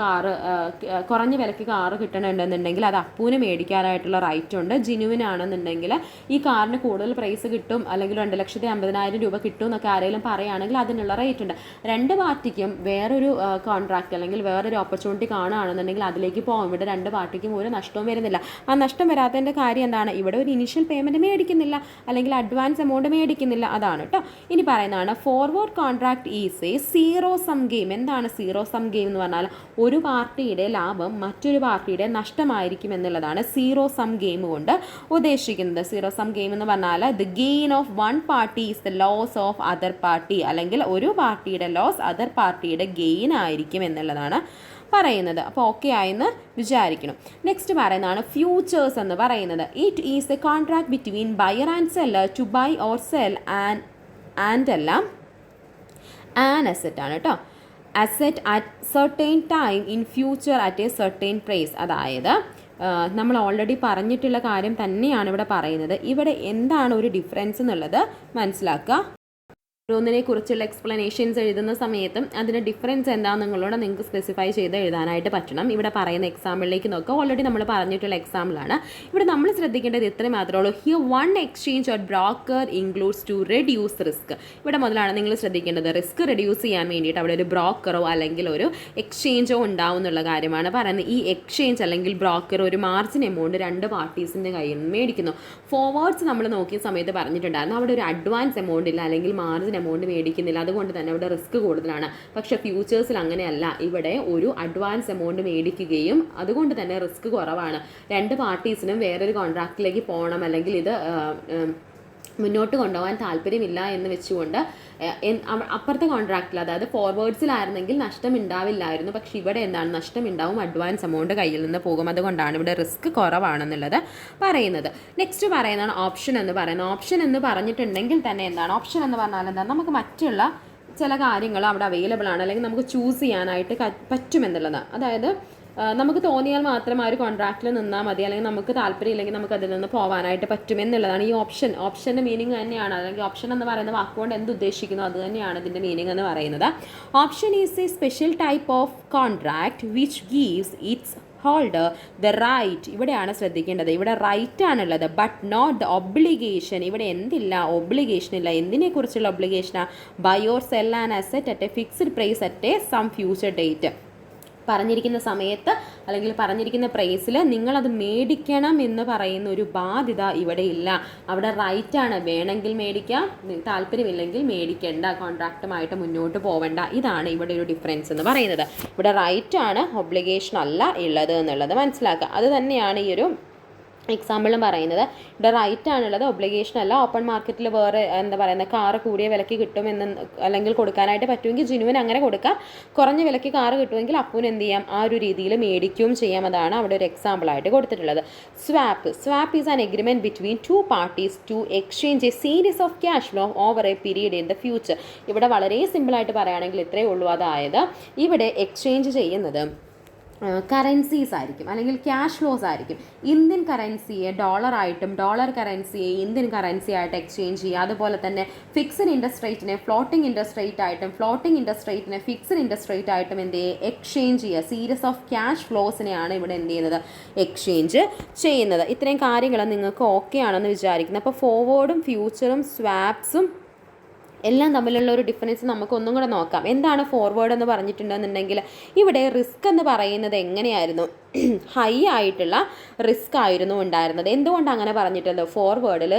കുറഞ്ഞ വിലയ്ക്ക് കാറ് കിട്ടണമെന്നുണ്ടെങ്കിൽ അത് അപ്പൂന് മേടിക്കാനായിട്ടുള്ള റൈറ്റ് ഉണ്ട്. ജിനുവിൻ ആണെന്നുണ്ടെങ്കിൽ ഈ കാറിന് കൂടുതൽ പ്രൈസ് കിട്ടും അല്ലെങ്കിൽ 2,50,000 രൂപ കിട്ടും എന്നൊക്കെ ആരെങ്കിലും പറയുകയാണെങ്കിൽ അതിനുള്ള റേറ്റ് ഉണ്ട്. രണ്ട് പാർട്ടിക്കും വേറൊരു കോൺട്രാക്റ്റ് അല്ലെങ്കിൽ വേറൊരു ഓപ്പർച്യൂണിറ്റി കാണുകയാണെന്നുണ്ടെങ്കിൽ അതിലേക്ക് പോകും. ഇവിടെ രണ്ട് പാർട്ടിക്കും ഒരു നഷ്ടവും വരുന്നില്ല. ആ നഷ്ടം വരാത്തതിൻ്റെ കാര്യം എന്താണ്? ഇവിടെ ഒരു ഇനിഷ്യൽ പേയ്മെൻറ്റ് മേടിക്കുന്നില്ല അല്ലെങ്കിൽ അഡ്വാൻസ് എമൗണ്ട് മേടിക്കുന്നില്ല. അതാണ് കേട്ടോ. ഇനി പറയുന്നതാണ് forward contract is A zero sum game. എന്താണ് സീറോ സം ഗെയിം എന്ന് പറഞ്ഞാൽ ഒരു പാർട്ടിയുടെ ലാഭം മറ്റൊരു പാർട്ടിയുടെ നഷ്ടമായിരിക്കും എന്നുള്ളതാണ് സീറോ സം ഗെയിം കൊണ്ട് ഉദ്ദേശിക്കുന്നത്. സീറോ സം ഗെയിം എന്ന് പറഞ്ഞാൽ the gain of one party is the loss of other party, അല്ലെങ്കിൽ ഒരു പാർട്ടിയുടെ ലോസ് അതർ പാർട്ടിയുടെ ഗെയിൻ ആയിരിക്കും എന്നുള്ളതാണ് പറയുന്നത്. അപ്പോൾ ഓക്കെ ആയെന്ന് വിചാരിക്കണം. നെക്സ്റ്റ് പറയുന്നതാണ് ഫ്യൂച്ചേഴ്സ് എന്ന് പറയുന്നത്. It is a contract between buyer and seller to buy or sell and എല്ലാം ആൻ അസെറ്റ് ആണ് കേട്ടോ. Asset at certain time in future at a certain price. അതായത് നമ്മൾ ഓൾറെഡി പറഞ്ഞിട്ടുള്ള കാര്യം തന്നെയാണ് ഇവിടെ പറയുന്നത്. ഇവിടെ എന്താണ് ഒരു ഡിഫറൻസ് എന്നുള്ളത് മനസ്സിലാക്കുക. ഓരോന്നിനെ കുറിച്ചുള്ള എക്സ്പ്ലനേഷൻസ് എഴുതുന്ന സമയത്തും അതിൻ്റെ ഡിഫറൻസ് എന്താണെന്ന് നിങ്ങൾക്ക് സ്പെസിഫൈ ചെയ്ത് എഴുതാനായിട്ട് പറ്റണം. ഇവിടെ പറയുന്ന എക്സാമ്പിളിലേക്ക് നോക്കുക. ഓൾറെഡി നമ്മൾ പറഞ്ഞിട്ടുള്ള എക്സാമ്പിളാണ്. ഇവിടെ നമ്മൾ ശ്രദ്ധിക്കേണ്ടത് ഇത്രയും മാത്രമേ ഉള്ളൂ. Here one exchange or broker includes to reduce risk. ഇവിടെ മുതലാണ് നിങ്ങൾ ശ്രദ്ധിക്കേണ്ടത്. റിസ്ക് റെഡ്യൂസ് ചെയ്യാൻ വേണ്ടിയിട്ട് അവിടെ ഒരു ബ്രോക്കറോ അല്ലെങ്കിൽ ഒരു എക്സ്ചേഞ്ചോ ഉണ്ടാവും എന്നുള്ള കാര്യമാണ് പറയുന്നത്. ഈ എക്സ്ചേഞ്ച് അല്ലെങ്കിൽ ബ്രോക്കർ ഒരു മാർജിൻ എമൗണ്ട് രണ്ട് പാർട്ടീസിൻ്റെ കയ്യിൽ നിന്ന് മേടിക്കുന്നു. ഫോർവേഡ്സ് നമ്മൾ നോക്കിയ സമയത്ത് പറഞ്ഞിട്ടുണ്ടായിരുന്നു അവിടെ ഒരു അഡ്വാൻസ് എമൗണ്ട് ഇല്ല അല്ലെങ്കിൽ മാർജിൻ എമൗണ്ട് മേടിക്കുന്നില്ല. അതുകൊണ്ട് തന്നെ അവിടെ റിസ്ക് കൂടുതലാണ്. പക്ഷേ ഫ്യൂച്ചേഴ്സിൽ അങ്ങനെയല്ല. ഇവിടെ ഒരു അഡ്വാൻസ് എമൗണ്ട് മേടിക്കുകയും അതുകൊണ്ട് തന്നെ റിസ്ക് കുറവാണ്. രണ്ട് പാർട്ടീസിനും വേറൊരു കോൺട്രാക്റ്റിലേക്ക് പോകണം അല്ലെങ്കിൽ ഇത് മുന്നോട്ട് കൊണ്ടുപോകാൻ താല്പര്യമില്ല എന്ന് വെച്ചുകൊണ്ട് അപ്പുറത്തെ കോൺട്രാക്റ്റിൽ, അതായത് ഫോർവേഡ്സിലായിരുന്നെങ്കിൽ നഷ്ടം ഉണ്ടാവില്ലായിരുന്നു. പക്ഷേ ഇവിടെ എന്താണ്, നഷ്ടം ഉണ്ടാവും, അഡ്വാൻസ് എമൗണ്ട് കയ്യിൽ നിന്ന് പോകും. അതുകൊണ്ടാണ് ഇവിടെ റിസ്ക് കുറവാണെന്നുള്ളത് പറയുന്നത്. നെക്സ്റ്റ് പറയുന്നതാണ് ഓപ്ഷൻ എന്ന് പറയുന്നത്. ഓപ്ഷൻ എന്ന് പറഞ്ഞിട്ടുണ്ടെങ്കിൽ തന്നെ എന്താണ് ഓപ്ഷൻ എന്ന് പറഞ്ഞാൽ എന്താണ്, നമുക്ക് മറ്റുള്ള ചില കാര്യങ്ങൾ അവിടെ അവൈലബിൾ ആണ് അല്ലെങ്കിൽ നമുക്ക് ചൂസ് ചെയ്യാനായിട്ട് പറ്റുമെന്നുള്ളതാണ്. അതായത് നമുക്ക് തോന്നിയാൽ മാത്രം ആ ഒരു കോൺട്രാക്റ്റിൽ നിന്നാൽ മതി, അല്ലെങ്കിൽ നമുക്ക് താല്പര്യമില്ലെങ്കിൽ നമുക്ക് അതിൽ നിന്ന് പോകാനായിട്ട് പറ്റുമെന്നുള്ളതാണ് ഈ ഓപ്ഷൻ. ഓപ്ഷൻ്റെ മീനിങ് തന്നെയാണ്, അല്ലെങ്കിൽ ഓപ്ഷൻ എന്ന് പറയുന്ന വാക്കുകൊണ്ട് എന്ത് ഉദ്ദേശിക്കുന്നു അത് തന്നെയാണ് ഇതിൻ്റെ മീനിങ് എന്ന് പറയുന്നത്. Option is a special type of contract which gives its holder the right. ഇവിടെയാണ് ശ്രദ്ധിക്കേണ്ടത്. ഇവിടെ റൈറ്റ് ആണുള്ളത്, ബട്ട് നോട്ട് ദ ഒബ്ലിഗേഷൻ. ഇവിടെ എന്തില്ല, ഒബ്ലിഗേഷൻ ഇല്ല. എന്തിനെക്കുറിച്ചുള്ള ഒബ്ലിഗേഷനാണ്? Buy or sell an asset at a fixed price at a some future date. പറഞ്ഞിരിക്കുന്ന സമയത്ത് അല്ലെങ്കിൽ പറഞ്ഞിരിക്കുന്ന പ്രൈസിൽ നിങ്ങളത് മേടിക്കണം എന്ന് പറയുന്ന ഒരു ബാധ്യത ഇവിടെ ഇല്ല. അവിടെ റൈറ്റാണ്, വേണമെങ്കിൽ മേടിക്കാം, താല്പര്യമില്ലെങ്കിൽ മേടിക്കേണ്ട, കോൺട്രാക്റ്റുമായിട്ട് മുന്നോട്ട് പോവേണ്ട. ഇതാണ് ഇവിടെ ഒരു ഡിഫറൻസ് എന്ന് പറയുന്നത്. ഇവിടെ റൈറ്റാണ്, ഒബ്ലിഗേഷൻ അല്ല ഉള്ളത് എന്നുള്ളത് മനസ്സിലാക്കുക. അത് തന്നെയാണ് ഈ ഒരു എക്സാമ്പിളും പറയുന്നത്. ഇവിടെ റൈറ്റ് ആണുള്ളത്, ഒബ്ലിഗേഷൻ അല്ല. ഓപ്പൺ മാർക്കറ്റിൽ വേറെ എന്താ പറയുന്നത്, കാറ് കൂടിയ വിലയ്ക്ക് കിട്ടുമെന്ന് അല്ലെങ്കിൽ കൊടുക്കാനായിട്ട് പറ്റുമെങ്കിൽ ജിനുവിന് അങ്ങനെ കൊടുക്കാം. കുറഞ്ഞ വിലയ്ക്ക് കാറ് കിട്ടുമെങ്കിൽ അപ്പൂന് എന്ത് ചെയ്യാം, ആ ഒരു രീതിയിൽ മേടിക്കുകയും ചെയ്യാം. അതാണ് അവിടെ ഒരു എക്സാമ്പിളായിട്ട് കൊടുത്തിട്ടുള്ളത്. Swap is an agreement between two parties to exchange a series of cash flow over a period in the future. ഇവിടെ വളരെ സിമ്പിളായിട്ട് പറയുകയാണെങ്കിൽ ഇത്രയേ ഉള്ളൂ. അതായത് ഇവിടെ എക്സ്ചേഞ്ച് ചെയ്യുന്നത് കറൻസീസ് ആയിരിക്കും അല്ലെങ്കിൽ ക്യാഷ് ഫ്ലോസ് ആയിരിക്കും. ഇന്ത്യൻ കറൻസിയെ ഡോളറായിട്ടും ഡോളർ കറൻസിയെ ഇന്ത്യൻ കറൻസി ആയിട്ട് എക്സ്ചേഞ്ച് ചെയ്യുക. അതുപോലെ തന്നെ ഫിക്സഡ് ഇൻട്രസ്റ്റ് റേറ്റിനെ ഫ്ലോട്ടിംഗ് ഇൻട്രസ്റ്റ് റേറ്റ് ആയിട്ടും ഫ്ലോട്ടിംഗ് ഇൻട്രസ്റ്റ് റേറ്റിനെ ഫിക്സഡ് ഇൻട്രസ്റ്റ് റേറ്റ് ആയിട്ടും എന്ത് ചെയ്യുക, എക്സ്ചേഞ്ച് ചെയ്യുക. സീരീസ് ഓഫ് ക്യാഷ് ഫ്ലോസിനെയാണ് ഇവിടെ എന്ത് ചെയ്യുന്നത്, എക്സ്ചേഞ്ച് ചെയ്യുന്നത്. ഇത്രയും കാര്യങ്ങൾ നിങ്ങൾക്ക് ഓക്കെ ആണെന്ന് വിചാരിക്കുന്നത്. അപ്പോൾ ഫോർവേഡും ഫ്യൂച്ചറും സ്വാപ്സും എല്ലാം തമ്മിലുള്ള ഒരു ഡിഫറൻസ് നമുക്കൊന്നും കൂടെ നോക്കാം. എന്താണ് ഫോർവേഡ് എന്ന് പറഞ്ഞിട്ടുണ്ടെന്നുണ്ടെങ്കിൽ ഇവിടെ റിസ്ക് എന്ന് പറയുന്നത് എങ്ങനെയായിരുന്നു, ഹൈ ആയിട്ടുള്ള റിസ്ക് ആയിരുന്നു ഉണ്ടായിരുന്നത്. എന്തുകൊണ്ട് അങ്ങനെ പറഞ്ഞിട്ടുള്ളത്, ഫോർവേഡിൽ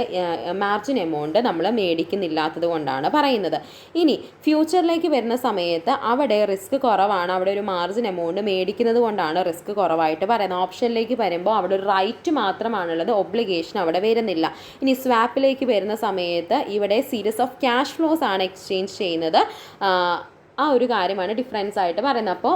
മാർജിൻ എമൗണ്ട് നമ്മൾ മേടിക്കുന്നില്ലാത്തത് കൊണ്ടാണ് പറയുന്നത്. ഇനി ഫ്യൂച്ചറിലേക്ക് വരുന്ന സമയത്ത് അവിടെ റിസ്ക് കുറവാണ്, അവിടെ ഒരു മാർജിൻ എമൗണ്ട് മേടിക്കുന്നത് കൊണ്ടാണ് റിസ്ക് കുറവായിട്ട് പറയുന്നത്. ഓപ്ഷനിലേക്ക് വരുമ്പോൾ അവിടെ ഒരു റൈറ്റ് മാത്രമാണുള്ളത്, ഒബ്ലിഗേഷൻ അവിടെ വരുന്നില്ല. ഇനി സ്വാപ്പിലേക്ക് വരുന്ന സമയത്ത് ഇവിടെ സീരീസ് ഓഫ് ക്യാഷ് ഫ്ലോസ് ആണ് എക്സ്ചേഞ്ച് ചെയ്യുന്നത്. ആ ഒരു കാര്യമാണ് ഡിഫറൻസ് ആയിട്ട് പറയുന്നത്. അപ്പോൾ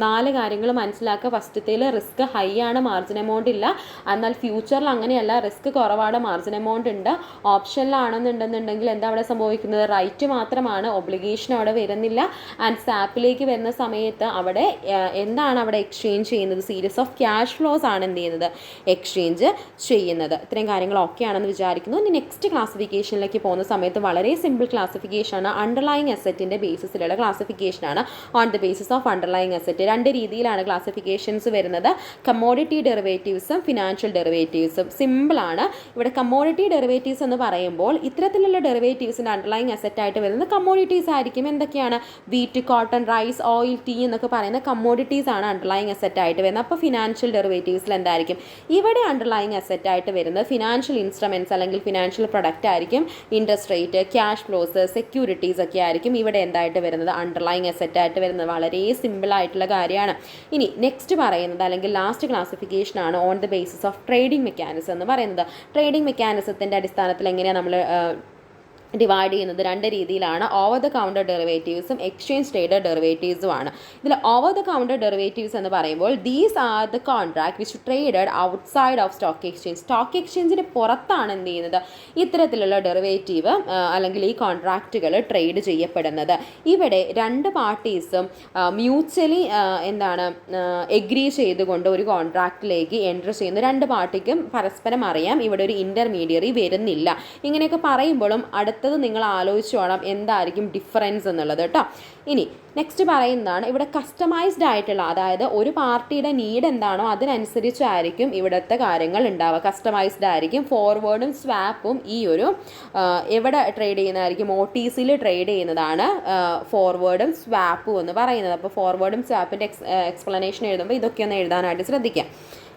4 കാര്യങ്ങൾ മനസ്സിലാക്കുക. ഫസ്റ്റത്തേൽ റിസ്ക് ഹൈ ആണ്, മാർജിൻ എമൗണ്ട് ഇല്ല. എന്നാൽ ഫ്യൂച്ചറിൽ അങ്ങനെയല്ല, റിസ്ക് കുറവാണ്, മാർജിൻ എമൗണ്ട് ഉണ്ട്. ഓപ്ഷനിലാണെന്നുണ്ടെന്നുണ്ടെങ്കിൽ എന്താ അവിടെ സംഭവിക്കുന്നത്, റൈറ്റ് മാത്രമാണ്, ഒബ്ലിഗേഷൻ അവിടെ വരുന്നില്ല. ആൻഡ് സാപ്പിലേക്ക് വരുന്ന സമയത്ത് അവിടെ എന്താണ് അവിടെ എക്സ്ചേഞ്ച് ചെയ്യുന്നത്, സീരീസ് ഓഫ് ക്യാഷ് ഫ്ലോസ് ആണ് എന്ത് ചെയ്യുന്നത്, എക്സ്ചേഞ്ച് ചെയ്യുന്നത്. ഇത്രയും കാര്യങ്ങൾ ഓക്കെ ആണെന്ന് വിചാരിക്കുന്നു. ഇനി നെക്സ്റ്റ് ക്ലാസിഫിക്കേഷനിലേക്ക് പോകുന്ന സമയത്ത് വളരെ സിമ്പിൾ ക്ലാസിഫിക്കേഷനാണ്. അണ്ടർലൈങ് അസറ്റിൻ്റെ ബേസിസിലുള്ള ക്ലാസിഫിക്കേഷനാണ്. On the basis of underlying asset 2 രീതിയിലാണ് ക്ലാസിഫിക്കേഷൻസ് വരുന്നത്. കമ്മോഡിറ്റി ഡെറിവേറ്റീവ്സും ഫിനാൻഷ്യൽ ഡെറിവേറ്റീവ്സും. സിമ്പിളാണ്. ഇവിടെ കമ്മോഡിറ്റി ഡെറിവേറ്റീവ്സ് എന്ന് പറയുമ്പോൾ ഇത്തരത്തിലുള്ള ഡെറിവേറ്റീവ്സിൻ്റെ അണ്ടർലൈങ് അസറ്റ് ആയിട്ട് വരുന്നത് കമ്മോഡിറ്റീസ് ആയിരിക്കും. എന്തൊക്കെയാണ്, wheat, cotton, rice, oil, tea എന്നൊക്കെ പറയുന്ന കമ്മോഡിറ്റീസ് ആണ് അണ്ടർലൈങ് അസറ്റ് ആയിട്ട് വരുന്നത്. അപ്പോൾ ഫിനാൻഷ്യൽ ഡെറിവേറ്റീവ്സിൽ എന്തായിരിക്കും, ഇവിടെ അണ്ടർലൈങ് അസറ്റ് ആയിട്ട് വരുന്നത് ഫിനാൻഷ്യൽ ഇൻസ്ട്രുമെൻറ്റ്സ് അല്ലെങ്കിൽ ഫിനാൻഷ്യൽ പ്രൊഡക്റ്റ് ആയിരിക്കും. Interest rate, cash flows, securities ഒക്കെ ആയിരിക്കും ഇവിടെ എന്തായിട്ട് വരുന്നത്, അണ്ടർലൈങ് അസറ്റ് ആയിട്ട് വരുന്നത്. വളരെ സിമ്പിൾ ആയിട്ടുള്ള കാര്യമാണ്. ഇനി നെക്സ്റ്റ് പറയുന്നത് അല്ലെങ്കിൽ ലാസ്റ്റ് ക്ലാസിഫിക്കേഷൻ ആണ് on the basis of trading mechanism എന്ന് പറയുന്നത്. ട്രേഡിംഗ് മെക്കാനിസത്തിൻ്റെ അടിസ്ഥാനത്തിൽ എങ്ങനെയാണ് നമ്മൾ ഡിവൈഡ് ചെയ്യുന്നത് 2 രീതിയിലാണ്. ഓവർ ദ കൗണ്ടർ ഡെറിവേറ്റീവ്സും എക്സ്ചേഞ്ച് ട്രേഡഡ് ഡെറിവേറ്റീവ്സും ആണ്. ഇതിൽ ഓവർ ദ കൗണ്ടർ ഡെറിവേറ്റീവ്സ് എന്ന് പറയുമ്പോൾ these are the contract which traded outside of stock exchange. Stock എക്സ്ചേഞ്ചിന് പുറത്താണ് എന്ത് ചെയ്യുന്നത്, ഇത്തരത്തിലുള്ള ഡെറിവേറ്റീവ് അല്ലെങ്കിൽ ഈ കോൺട്രാക്റ്റുകൾ ട്രേഡ് ചെയ്യപ്പെടുന്നത്. ഇവിടെ 2 പാർട്ടീസും മ്യൂച്വലി എഗ്രി ചെയ്തുകൊണ്ട് ഒരു കോൺട്രാക്റ്റിലേക്ക് എൻറ്റർ ചെയ്യുന്നു. 2 പാർട്ടിക്കും പരസ്പരം അറിയാം ഇവിടെ ഒരു ഇൻ്റർമീഡിയറി വരുന്നില്ല. ഇങ്ങനെയൊക്കെ പറയുമ്പോഴും അടുത്തത് നിങ്ങൾ ആലോചിച്ച് വേണം എന്തായിരിക്കും ഡിഫറൻസ് എന്നുള്ളത് കേട്ടോ. ഇനി നെക്സ്റ്റ് പറയുന്നതാണ് ഇവിടെ കസ്റ്റമൈസ്ഡ് ആയിട്ടുള്ള, അതായത് ഒരു പാർട്ടിയുടെ നീഡ് എന്താണോ അതിനനുസരിച്ചായിരിക്കും ഇവിടുത്തെ കാര്യങ്ങൾ ഉണ്ടാവുക. കസ്റ്റമൈസ്ഡ് ആയിരിക്കും. ഫോർവേഡും സ്വാപ്പും ഈ ഒരു എവിടെ ട്രേഡ് ചെയ്യുന്നതായിരിക്കും, OTCയിൽ ട്രേഡ് ചെയ്യുന്നതാണ് ഫോർവേഡും സ്വാപ്പും എന്ന് പറയുന്നത്. അപ്പോൾ ഫോർവേഡും സ്വാപ്പിൻ്റെ എക്സ്പ്ലനേഷൻ എഴുതുമ്പോൾ ഇതൊക്കെ ഒന്ന് എഴുതാനായിട്ട് ശ്രദ്ധിക്കാം.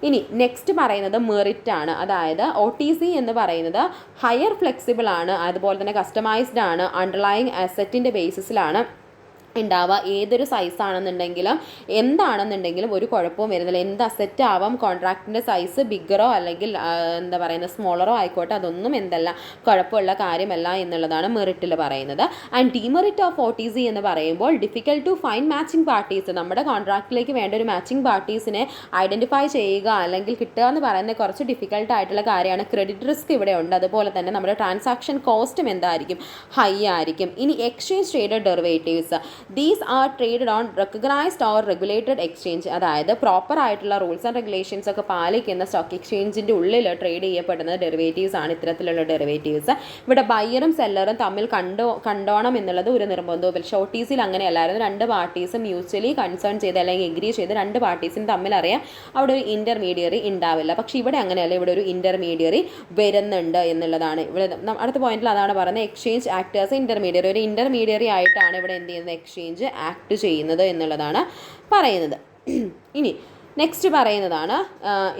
ഇനി നെക്സ്റ്റ് പറയുന്നത് മെറിറ്റ് ആണ്. അതായത് OTC എന്ന് പറയുന്നത് ഹയർ ഫ്ലെക്സിബിൾ ആണ്, അതുപോലെ തന്നെ കസ്റ്റമൈസ്ഡ് ആണ്, അണ്ടർലൈങ് അസറ്റിൻ്റെ ബേസിസിലാണ് ഉണ്ടാവുക. ഏതൊരു സൈസ് ആണെന്നുണ്ടെങ്കിലും എന്താണെന്നുണ്ടെങ്കിലും ഒരു കുഴപ്പവും വരുന്നില്ല. എന്ത് അസറ്റ് ആവാം, കോൺട്രാക്റ്റിൻ്റെ സൈസ് ബിഗ്ഗറോ അല്ലെങ്കിൽ സ്മോളറോ ആയിക്കോട്ടെ, അതൊന്നും കുഴപ്പമുള്ള കാര്യമല്ല എന്നുള്ളതാണ് മെറിറ്റിൽ പറയുന്നത്. ആൻഡ് ഡിമെറിറ്റ് ഓഫ് OTC എന്ന് പറയുമ്പോൾ difficult to find matching parties. നമ്മുടെ കോൺട്രാക്റ്റിലേക്ക് വേണ്ട ഒരു മാച്ചിങ് പാർട്ടീസിനെ ഐഡൻറ്റിഫൈ ചെയ്യുക അല്ലെങ്കിൽ കിട്ടുക എന്ന് പറയുന്നത് കുറച്ച് ഡിഫിക്കൽട്ട് ആയിട്ടുള്ള കാര്യമാണ്. ക്രെഡിറ്റ് റിസ്ക് ഇവിടെ ഉണ്ട്. അതുപോലെ തന്നെ നമ്മുടെ ട്രാൻസാക്ഷൻ കോസ്റ്റും എന്തായിരിക്കും, ഹൈ ആയിരിക്കും. ഇനി exchange traded derivatives, these are traded on recognised or regulated exchange. അതായത് പ്രോപ്പർ ആയിട്ടുള്ള റൂൾസ് ആൻഡ് റെഗുലേഷൻസ് ഒക്കെ പാലിക്കുന്ന സ്റ്റോക്ക് എക്സ്ചേഞ്ചിൻ്റെ ഉള്ളിൽ ട്രേഡ് ചെയ്യപ്പെടുന്ന ഡെറിവേറ്റീവ്സ് ആണ് ഇത്തരത്തിലുള്ള ഡെറിവേറ്റീവ്സ്. ഇവിടെ ബയ്യറും സെല്ലറും തമ്മിൽ കണ്ടോണം എന്നുള്ളത് ഒരു നിർബന്ധവും. പക്ഷേ OTCയിൽ അങ്ങനെയല്ലായിരുന്നു. 2 പാർട്ടീസും മ്യൂച്വലി കൺസേൺ ചെയ്ത് അല്ലെങ്കിൽ എഗ്രി ചെയ്ത് 2 പാർട്ടീസിനും തമ്മിൽ അറിയാം അവിടെ ഒരു ഇൻ്റർമീഡിയറി ഉണ്ടാവില്ല. പക്ഷേ ഇവിടെ അങ്ങനെയല്ല, ഇവിടെ ഒരു ഇൻ്റർമീഡിയറി വരുന്നുണ്ട് എന്നുള്ളതാണ്. ഇവിടെ അടുത്ത പോയിന്റിൽ അതാണ് പറയുന്നത്, എക്സ്ചേഞ്ച് ആക്ടേഴ്സ് ഇൻ്റർമീഡിയറി. ഒരു ഇൻ്റർമീഡിയറി ആയിട്ടാണ് ഇവിടെ എന്ത് ചെയ്യുന്നത്, എക്സ്ചേഞ്ച് ആക്ട് ചെയ്യുന്നത് എന്നുള്ളതാണ് പറയുന്നത്. ഇനി നെക്സ്റ്റ് പറയുന്നതാണ്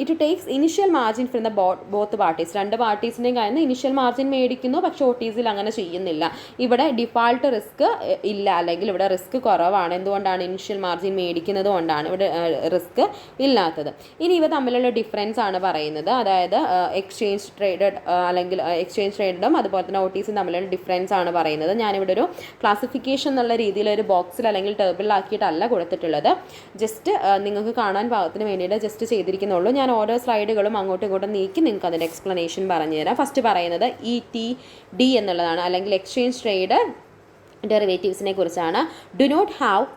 it takes initial margin from the both parties. 2 പാർട്ടീസിൻ്റെയും കയ്യിൽ നിന്ന് ഇനിഷ്യൽ മാർജിൻ മേടിക്കുന്നു. പക്ഷേ OTCയിൽ അങ്ങനെ ചെയ്യുന്നില്ല. ഇവിടെ ഡിഫാൾട്ട് റിസ്ക് ഇല്ല, അല്ലെങ്കിൽ ഇവിടെ റിസ്ക് കുറവാണ്. എന്തുകൊണ്ടാണ്, ഇനിഷ്യൽ മാർജിൻ മേടിക്കുന്നത് കൊണ്ടാണ് ഇവിടെ റിസ്ക് ഇല്ലാത്തത്. ഇനി ഇവ തമ്മിലുള്ള ഡിഫറൻസ് ആണ് പറയുന്നത്. അതായത് എക്സ്ചേഞ്ച് ട്രേഡഡ് അല്ലെങ്കിൽ എക്സ്ചേഞ്ച് ട്രേഡഡും അതുപോലെ തന്നെ OTC തമ്മിലുള്ള ഡിഫറൻസ് ആണ് പറയുന്നത്. ഞാനിവിടെ ഒരു ക്ലാസിഫിക്കേഷൻ എന്നുള്ള രീതിയിൽ ഒരു ബോക്സിൽ അല്ലെങ്കിൽ ടേബിളിലാക്കിയിട്ടല്ല കൊടുത്തിട്ടുള്ളത്. ജസ്റ്റ് നിങ്ങൾക്ക് കാണാൻ ത്തിന് വേണ്ടിയിട്ട് ജസ്റ്റ് ചെയ്തിരിക്കുന്നുള്ളൂ. ഞാൻ ഓരോ സ്ലൈഡുകളും അങ്ങോട്ടും ഇങ്ങോട്ടും നീക്കി നിങ്ങൾക്ക് അതിൻ്റെ എക്സ്പ്ലനേഷൻ പറഞ്ഞുതരാം. ഫസ്റ്റ് പറയുന്നത് ETD എന്നുള്ളതാണ്, അല്ലെങ്കിൽ എക്സ്ചേഞ്ച് ട്രേഡ് ഡെറിവേറ്റീവ്സിനെ കുറിച്ചാണ്. Do not have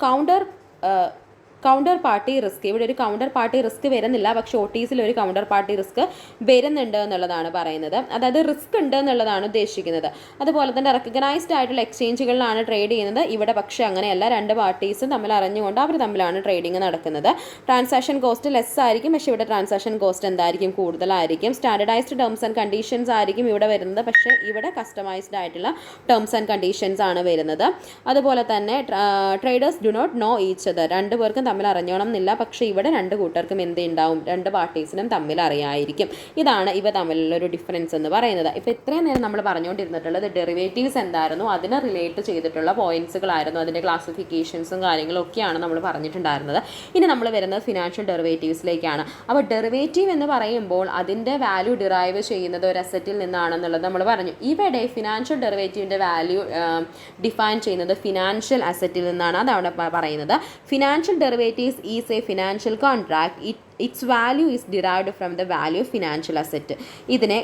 counter party risk. ഇവിടെ ഒരു കൗണ്ടർ പാർട്ടി റിസ്ക് വരുന്നില്ല, പക്ഷേ OTCയിൽ ഒരു കൗണ്ടർ പാർട്ടി റിസ്ക് വരുന്നുണ്ട് എന്നുള്ളതാണ് പറയുന്നത്. അതായത് റിസ്ക് ഉണ്ട് എന്നുള്ളതാണ് ഉദ്ദേശിക്കുന്നത്. അതുപോലെ തന്നെ റെക്കഗ്നൈസ്ഡ് ആയിട്ടുള്ള എക്സ്ചേഞ്ചുകളിലാണ് ട്രേഡ് ചെയ്യുന്നത്. ഇവിടെ പക്ഷേ അങ്ങനെയല്ല, 2 പാർട്ടീസും തമ്മിൽ അറിഞ്ഞുകൊണ്ട് അവർ തമ്മിലാണ് ട്രേഡിങ് നടക്കുന്നത്. ട്രാൻസാക്ഷൻ കോസ്റ്റ് ലെസ് ആയിരിക്കും, പക്ഷേ ഇവിടെ ട്രാൻസാക്ഷൻ കോസ്റ്റ് എന്തായിരിക്കും, കൂടുതലായിരിക്കും. സ്റ്റാൻഡർഡൈസ്ഡ് ടേംസ് ആൻഡ് കണ്ടീഷൻസ് ആയിരിക്കും ഇവിടെ വരുന്നത്, പക്ഷേ ഇവിടെ കസ്റ്റമൈസ്ഡ് ആയിട്ടുള്ള ടേംസ് ആൻഡ് കണ്ടീഷൻസ് ആണ് വരുന്നത്. അതുപോലെ തന്നെ traders do not know each other. 2 പേർക്കും തമ്മിൽ അറിഞ്ഞോണം എന്നില്ല, പക്ഷേ ഇവിടെ രണ്ട് കൂട്ടർക്കും എന്തുണ്ടാവും, രണ്ട് പാർട്ടീസിനും തമ്മിൽ അറിയായിരിക്കും. ഇതാണ് ഇവ തമ്മിലുള്ള ഒരു ഡിഫറൻസ് എന്ന് പറയുന്നത്. ഇപ്പോൾ ഇത്രയും നേരം നമ്മൾ പറഞ്ഞുകൊണ്ടിരുന്നിട്ടുള്ളത് ഡെറിവേറ്റീവ്സ് എന്തായിരുന്നു, അതിനെ റിലേറ്റ് ചെയ്തിട്ടുള്ള പോയിന്റ്സുകളായിരുന്നു, അതിൻ്റെ ക്ലാസിഫിക്കേഷൻസും കാര്യങ്ങളും ഒക്കെയാണ് നമ്മൾ പറഞ്ഞിട്ടുണ്ടായിരുന്നത്. ഇനി നമ്മൾ വരുന്നത് ഫിനാൻഷ്യൽ ഡെറിവേറ്റീവ്സിലേക്കാണ്. അപ്പോൾ ഡെറിവേറ്റീവ് എന്ന് പറയുമ്പോൾ അതിൻ്റെ വാല്യൂ ഡിറൈവ് ചെയ്യുന്നത് ഒരു അസറ്റിൽ നിന്നാണെന്നുള്ളത് നമ്മൾ പറഞ്ഞു. ഇവിടെ ഫിനാൻഷ്യൽ ഡെറിവേറ്റീവിൻ്റെ വാല്യൂ ഡിഫൈൻ ചെയ്യുന്നത് ഫിനാൻഷ്യൽ അസറ്റിൽ നിന്നാണ്. അതവിടെ പറയുന്നത് financial derivatives is a financial contract, its value is derived from the value of financial asset. ഇതിനെ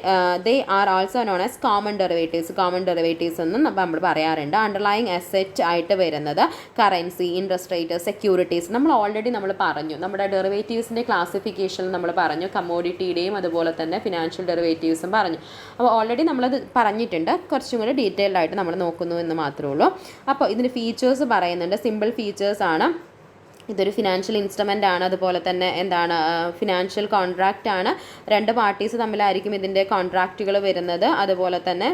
they are also known as common derivatives എന്നും നമ്മൾ പറയാറുണ്ട്. അണ്ടർലൈങ് അസറ്റ് ആയിട്ട് വരുന്നത് കറൻസി, ഇൻട്രസ്റ്റ് റേറ്റ്, സെക്യൂരിറ്റീസ്. നമ്മൾ ഓൾറെഡി പറഞ്ഞു, നമ്മുടെ ഡെറിവേറ്റീവ്സിൻ്റെ ക്ലാസിഫിക്കേഷനിൽ നമ്മൾ പറഞ്ഞു, കമ്മോഡിറ്റിയുടെയും അതുപോലെ തന്നെ ഫിനാൻഷ്യൽ ഡെറിവേറ്റീവ്സും പറഞ്ഞു. അപ്പോൾ ഓൾറെഡി നമ്മളത് പറഞ്ഞിട്ടുണ്ട്, കുറച്ചും കൂടി ഡീറ്റെയിൽഡ് ആയിട്ട് നമ്മൾ നോക്കുന്നു എന്ന് മാത്രമേ ഉള്ളൂ. അപ്പോൾ ഇതിന് ഫീച്ചേഴ്സ് പറയുന്നുണ്ട്, സിമ്പിൾ ഫീച്ചേഴ്സ് ആണ്. ഇതൊരു ഫിനാൻഷ്യൽ ഇൻസ്ട്രുമെൻ്റ് ആണ്, അതുപോലെ തന്നെ ഫിനാൻഷ്യൽ കോൺട്രാക്റ്റ് ആണ്. രണ്ട് പാർട്ടീസ് തമ്മിലായിരിക്കും ഇതിൻ്റെ കോൺട്രാക്റ്റുകൾ വരുന്നത്. അതുപോലെ തന്നെ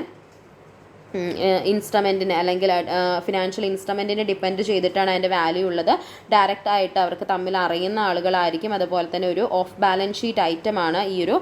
ഇൻസ്ട്രുമെൻറ്റിന് അല്ലെങ്കിൽ ഫിനാൻഷ്യൽ ഇൻസ്ട്രുമെൻറ്റിനെ ഡിപ്പെൻഡ് ചെയ്തിട്ടാണ് അതിൻ്റെ വാല്യൂ ഉള്ളത്. ഡയറക്റ്റ് ആയിട്ട് അവർക്ക് തമ്മിൽ അറിയുന്ന ആളുകളായിരിക്കും. അതുപോലെ തന്നെ ഒരു ഓഫ് ബാലൻസ് ഷീറ്റ് ഐറ്റമാണ് ഈ ഒരു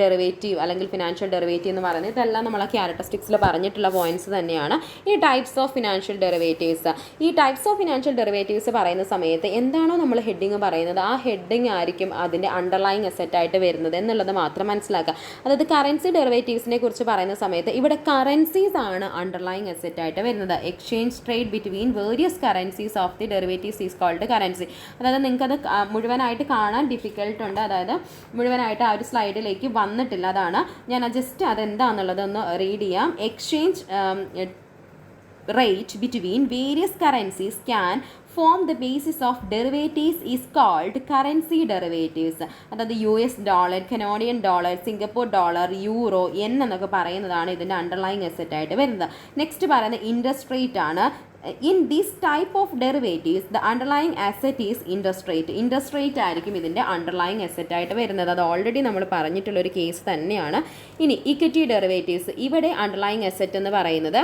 ഡെറിവേറ്റീവ് അല്ലെങ്കിൽ ഫിനാൻഷ്യൽ ഡെറിവേറ്റീവ് എന്ന് പറയുന്നത്. ഇതെല്ലാം നമ്മൾ ആ ക്യാരക്ടറിസ്റ്റിക്സിൽ പറഞ്ഞിട്ടുള്ള പോയിന്റ്സ് തന്നെയാണ്. ഈ ടൈപ്സ് ഓഫ് ഫിനാൻഷ്യൽ ഡെറിവേറ്റീവ്സ്, ഈ ടൈപ്സ് ഓഫ് ഫിനാൻഷ്യൽ ഡെറിവേറ്റീവ്സ് പറയുന്ന സമയത്ത് എന്താണോ നമ്മൾ ഹെഡിങ് പറയുന്നത്, ആ ഹെഡിങ് ആയിരിക്കും അതിൻ്റെ അണ്ടർലൈങ് അസറ്റ് ആയിട്ട് വരുന്നത് എന്നുള്ളത് മാത്രം മനസ്സിലാക്കുക. അതായത് കറൻസി ഡെറിവേറ്റീവ്സിനെ കുറിച്ച് പറയുന്ന സമയത്ത് ഇവിടെ കറൻസീസ് ആണ് അണ്ടർലൈങ് അസറ്റ് ആയിട്ട് വരുന്നത്. Exchange trade between various currencies of the derivatives is called currency. അതായത് നിങ്ങൾക്കത് മുഴുവനായിട്ട് കാണാൻ ഡിഫിക്കൽട്ട് ഉണ്ട്, അതായത് മുഴുവനായിട്ട് ആ ഒരു സ്ലൈഡിലേക്ക് വന്നിട്ടില്ല. അതാണ് ഞാൻ ജസ്റ്റ് അതെന്താണെന്നുള്ളതൊന്ന് റീഡ് ചെയ്യാം. Exchange rate between various currencies can form the basis of derivatives is called currency derivatives. അതായത് US dollar, Canadian dollar, Singapore dollar, euro, yen എന്നൊക്കെ പറയുന്നതാണ് ഇതിൻ്റെ അണ്ടർലൈങ് അസറ്റ് ആയിട്ട് വരുന്നത്. നെക്സ്റ്റ് പറയുന്നത് ഇൻട്രസ്റ്റ് റേറ്റ് ആണ്. In this type of derivatives, the underlying asset is interest rate. Interest rate ആയിരിക്കും ഇതിൻ്റെ അണ്ടർലൈങ് അസറ്റ് ആയിട്ട് വരുന്നത്. അത് ഓൾറെഡി നമ്മൾ പറഞ്ഞിട്ടുള്ളൊരു കേസ് തന്നെയാണ്. ഇനി ഇക്വിറ്റി ഡെറിവേറ്റീവ്സ്, ഇവിടെ അണ്ടർലൈങ് അസറ്റ് എന്ന് പറയുന്നത്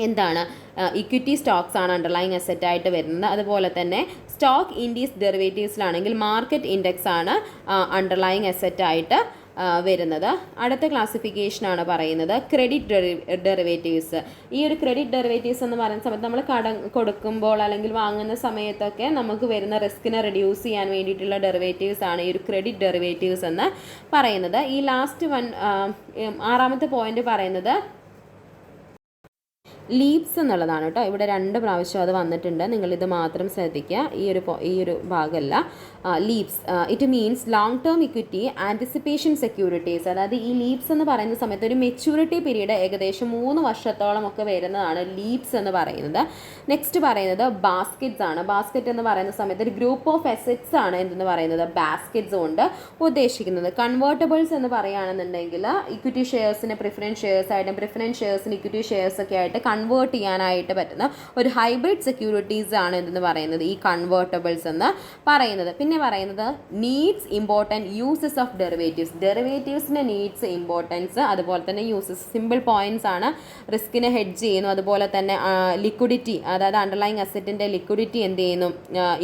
എന്താണ്, ഇക്വിറ്റി സ്റ്റോക്സ് ആണ് അണ്ടർലൈങ് അസറ്റ് ആയിട്ട് വരുന്നത്. അതുപോലെ തന്നെ സ്റ്റോക്ക് ഇൻഡീസ് ഡെറിവേറ്റീവ്സിലാണെങ്കിൽ മാർക്കറ്റ് ഇൻഡെക്സ് ആണ് അണ്ടർലൈങ് അസറ്റ് ആയിട്ട് വരുന്നത്. അടുത്ത ക്ലാസിഫിക്കേഷനാണ് പറയുന്നത് ക്രെഡിറ്റ് ഡെറിവേറ്റീവ്സ്. ഈ ഒരു ക്രെഡിറ്റ് ഡെറിവേറ്റീവ്സ് എന്ന് പറയുന്ന സമയത്ത് നമ്മൾ കടം കൊടുക്കുമ്പോൾ അല്ലെങ്കിൽ വാങ്ങുന്ന സമയത്തൊക്കെ നമുക്ക് വരുന്ന റിസ്കിനെ റെഡ്യൂസ് ചെയ്യാൻ വേണ്ടിയിട്ടുള്ള ഡെറിവേറ്റീവ്സ് ആണ് ഈ ഒരു ക്രെഡിറ്റ് ഡെറിവേറ്റീവ്സ് എന്ന് പറയുന്നത്. ഈ ലാസ്റ്റ് ആറാമത്തെ പോയിന്റ് പറയുന്നത് ലീപ്സ് എന്നുള്ളതാണ് കേട്ടോ. ഇവിടെ 2 പ്രാവശ്യം അത് വന്നിട്ടുണ്ട്, നിങ്ങളിത് മാത്രം ശ്രദ്ധിക്കുക. ഈ ഒരു ഭാഗമല്ല. Leaps it means long term equity anticipation securities. അതായത് ഈ ലീപ്സ് എന്ന് പറയുന്ന സമയത്ത് ഒരു മെച്യൂരിറ്റി പീരീഡ് ഏകദേശം 3 വർഷത്തോളം ഒക്കെ വരുന്നതാണ് ലീപ്സ് എന്ന് പറയുന്നത്. നെക്സ്റ്റ് പറയുന്നത് ബാസ്ക്കറ്റ്സ് ആണ്. ബാസ്ക്കറ്റ് എന്ന് പറയുന്ന സമയത്ത് ഒരു ഗ്രൂപ്പ് ഓഫ് അസറ്റ്സ് ആണ് എന്തെന്ന് പറയുന്നത് ബാസ്ക്കറ്റ്സ് കൊണ്ട് ഉദ്ദേശിക്കുന്നത്. കൺവേർട്ടബിൾസ് എന്ന് പറയുകയാണെന്നുണ്ടെങ്കിൽ ഇക്വിറ്റി ഷെയർസിന് പ്രിഫറൻസ് ഷെയർസ് ആയിട്ടും പ്രിഫറൻസ് ഷെയർസിന് ഇക്വിറ്റി ഷെയർസ് ഒക്കെ ആയിട്ട് കൺവേർട്ട് ചെയ്യാനായിട്ട് പറ്റുന്ന ഒരു ഹൈബ്രിഡ് സെക്യൂരിറ്റീസ് ആണ് എന്തെന്ന് പറയുന്നത് ഈ കൺവേർട്ടബിൾസ് എന്ന് പറയുന്നത്. പിന്നെ പറയുന്നത് നീഡ്സ് ഇമ്പോർട്ടൻറ്റ് യൂസസ് ഓഫ് ഡെറിവേറ്റീവ്സിൻ്റെ നീഡ്സ് ഇമ്പോർട്ടൻസ്, അതുപോലെ തന്നെ യൂസസ്. സിമ്പിൾ പോയിന്റ്സ് ആണ്. റിസ്കിനെ ഹെഡ്ജ് ചെയ്യുന്നു, അതുപോലെ തന്നെ ലിക്വിഡിറ്റി, അതായത് അണ്ടർലൈങ് അസറ്റിൻ്റെ ലിക്വിഡിറ്റി എന്ത് ചെയ്യുന്നു,